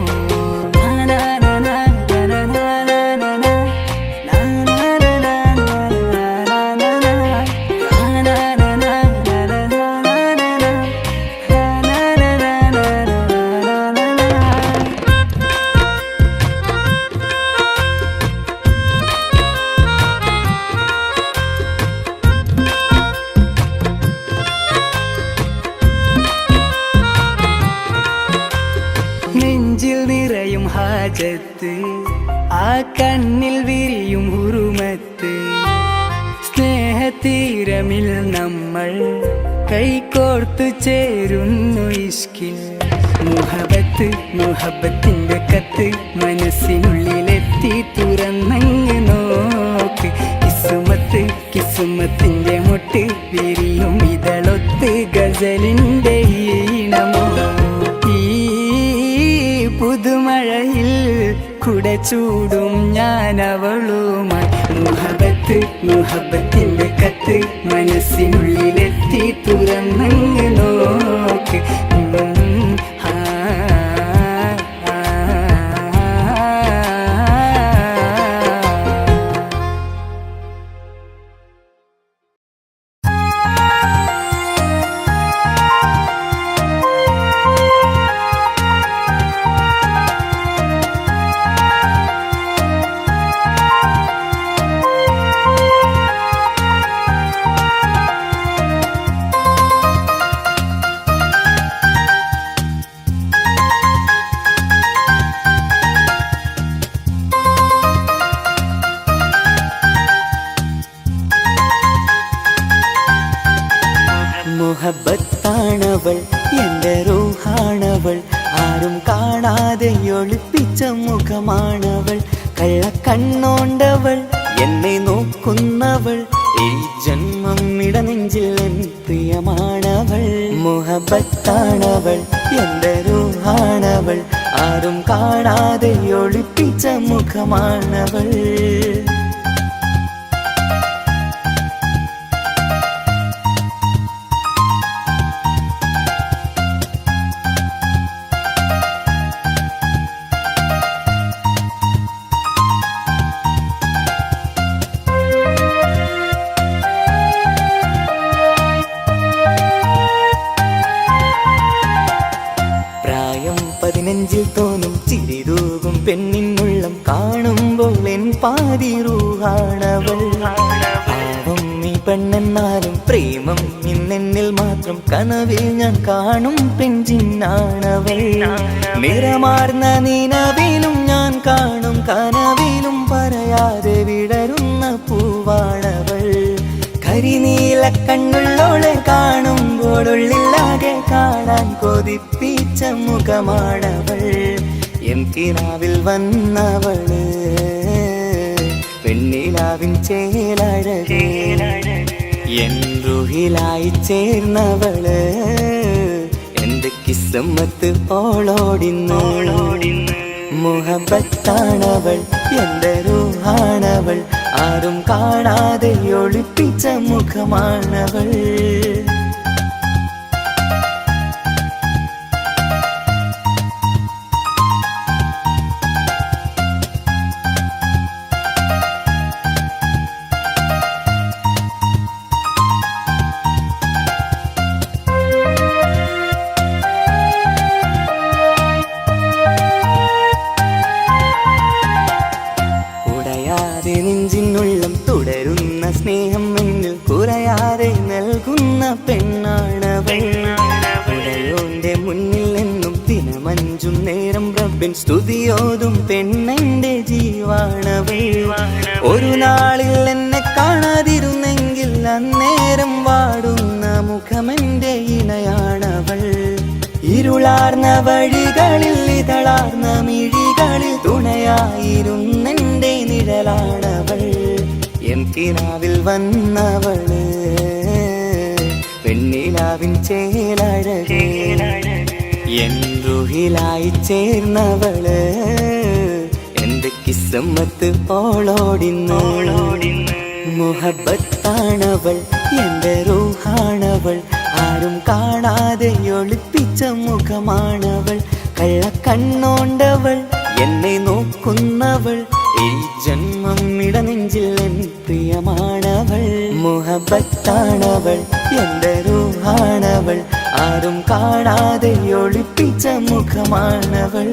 നെഞ്ചിൽ നിറയും ഹാജത്ത് ആ കണ്ണിൽ വിരിയും ഹുറുമത്ത് സ്നേഹതീരമിൽ നമ്മൾ കൈകോർത്തു ചേരുന്നു ഇഷ്കിൽ മുഹബത്ത് മുഹബത്തിന്റെ കത്ത് മനസ്സിനുള്ളിലെത്തി തുറന്നങ്ങ് നോക്ക് കിസുമത്ത് കിസുമത്തിന്റെ മുട്ട് വിരിയും ഇതളൊത്ത് ഗസലിന്റെ ഈണമോ പുതുമഴയിൽ കുട ചൂടും ഞാൻ അവളുമായി മുഹബത്ത് മുഹബത്തിന്റെ കത്ത് മനസ്സിനുള്ളിലെത്തി തുറന്നങ്ങ് നോക്ക് മുഹബത്താണവൾ എൻ്റെ റൂഹാണവൾ ആരും കാണാതെ ഒളിപ്പിച്ച മുഖമാണവൾ കള്ളക്കണ്ണോണ്ടവൾ എന്നെ നോക്കുന്നവൾ ഈ ജന്മം ഇടനെഞ്ചിൽ എൻ പ്രിയമാണവൾ മുഹബത്താണവൾ എൻ്റെ റൂഹാണവൾ ആരും കാണാതെ ഒളിപ്പിച്ച മുഖമാണവൾ നെഞ്ചിൽ തോന്നും ചിരിതൂകും പെണ്ണിനുള്ളം കാണുമ്പോൾ എൻ പാതി റൂഹാണവൾ പാവം ഈ പെണ്ണെന്നാലും പ്രേമം ഇന്നെന്നിൽ മാത്രം കനവിൽ ഞാൻ കാണും പെഞ്ചിന്നാണവൾ നിറമാർന്ന നിലവിലും ഞാൻ കാണും കനവിലും പറയാതെ വിടരുന്ന പൂവാണവൾ കരിനീല കണ്ണുള്ളോളെ കാണുമ്പോൾ ഉള്ളിലാകെ കാണാൻ കൊതിപ്പിച്ച മുഖമാണവൾ എൻ കിനാവിൽ വന്നവള് പെണ്ണിലാവിൻ ചേലഴകേ എൻ റുഹിലായി ചേർന്നവള് എന്റെ കിസ്മത്ത് ഓളോടിന്നോളോടി മുഹബത്താണവൾ എൻ്റെ റൂഹാണവൾ ആരും കാണാതെ ഒളിപ്പിച്ച മുഖമാണവൾ നെഞ്ചിനുള്ളം തുടരുന്ന സ്നേഹം എന്നിൽ കുറയാതെ നൽകുന്ന പെണ്ണാണവൾ ഉടയോന്റെ മുന്നിൽ നിന്നും ദിനമഞ്ചും നേരം റബ്ബിൻ സ്തുതിയോതും പെണ്ണെന്റെ ജീവാണവൾ ഒരു നാളിൽ എന്നെ കാണാതിരുന്നെങ്കിൽ അന്നേരം വാടുന്ന മുഖമെന്റെ ഇണയാണവൾ ഇരുളാർന്ന വഴികളിൽ ഇതളാർന്ന മിഴികളിൽ തുണയായിരുന്നെന്റെ നിഴലാണവൾ എൻ കിനാവിൽ വന്നവള് പെണ്ണിലാവിൻ ചേലഴകേ എൻ റുഹിലായി ചേർന്നവള് എന്റെ കിസ്മത്ത് ഓളോടിന്നോളോടി മുഹബത്താണവൾ എൻ്റെ റൂഹാണവൾ ആരും കാണാതെ ഒളിപ്പിച്ച മുഖമാണവൾ കള്ളക്കണ്ണോണ്ടവൾ എന്നെ നോക്കുന്നവൾ ഈ ജന്മം ഇടനെഞ്ചിൽ എൻ പ്രിയമാണവൾ മുഹബത്താണവൾ എൻ്റെ റൂഹാണവൾ ആരും കാണാതെ ഒളിപ്പിച്ച മുഖമാണവൾ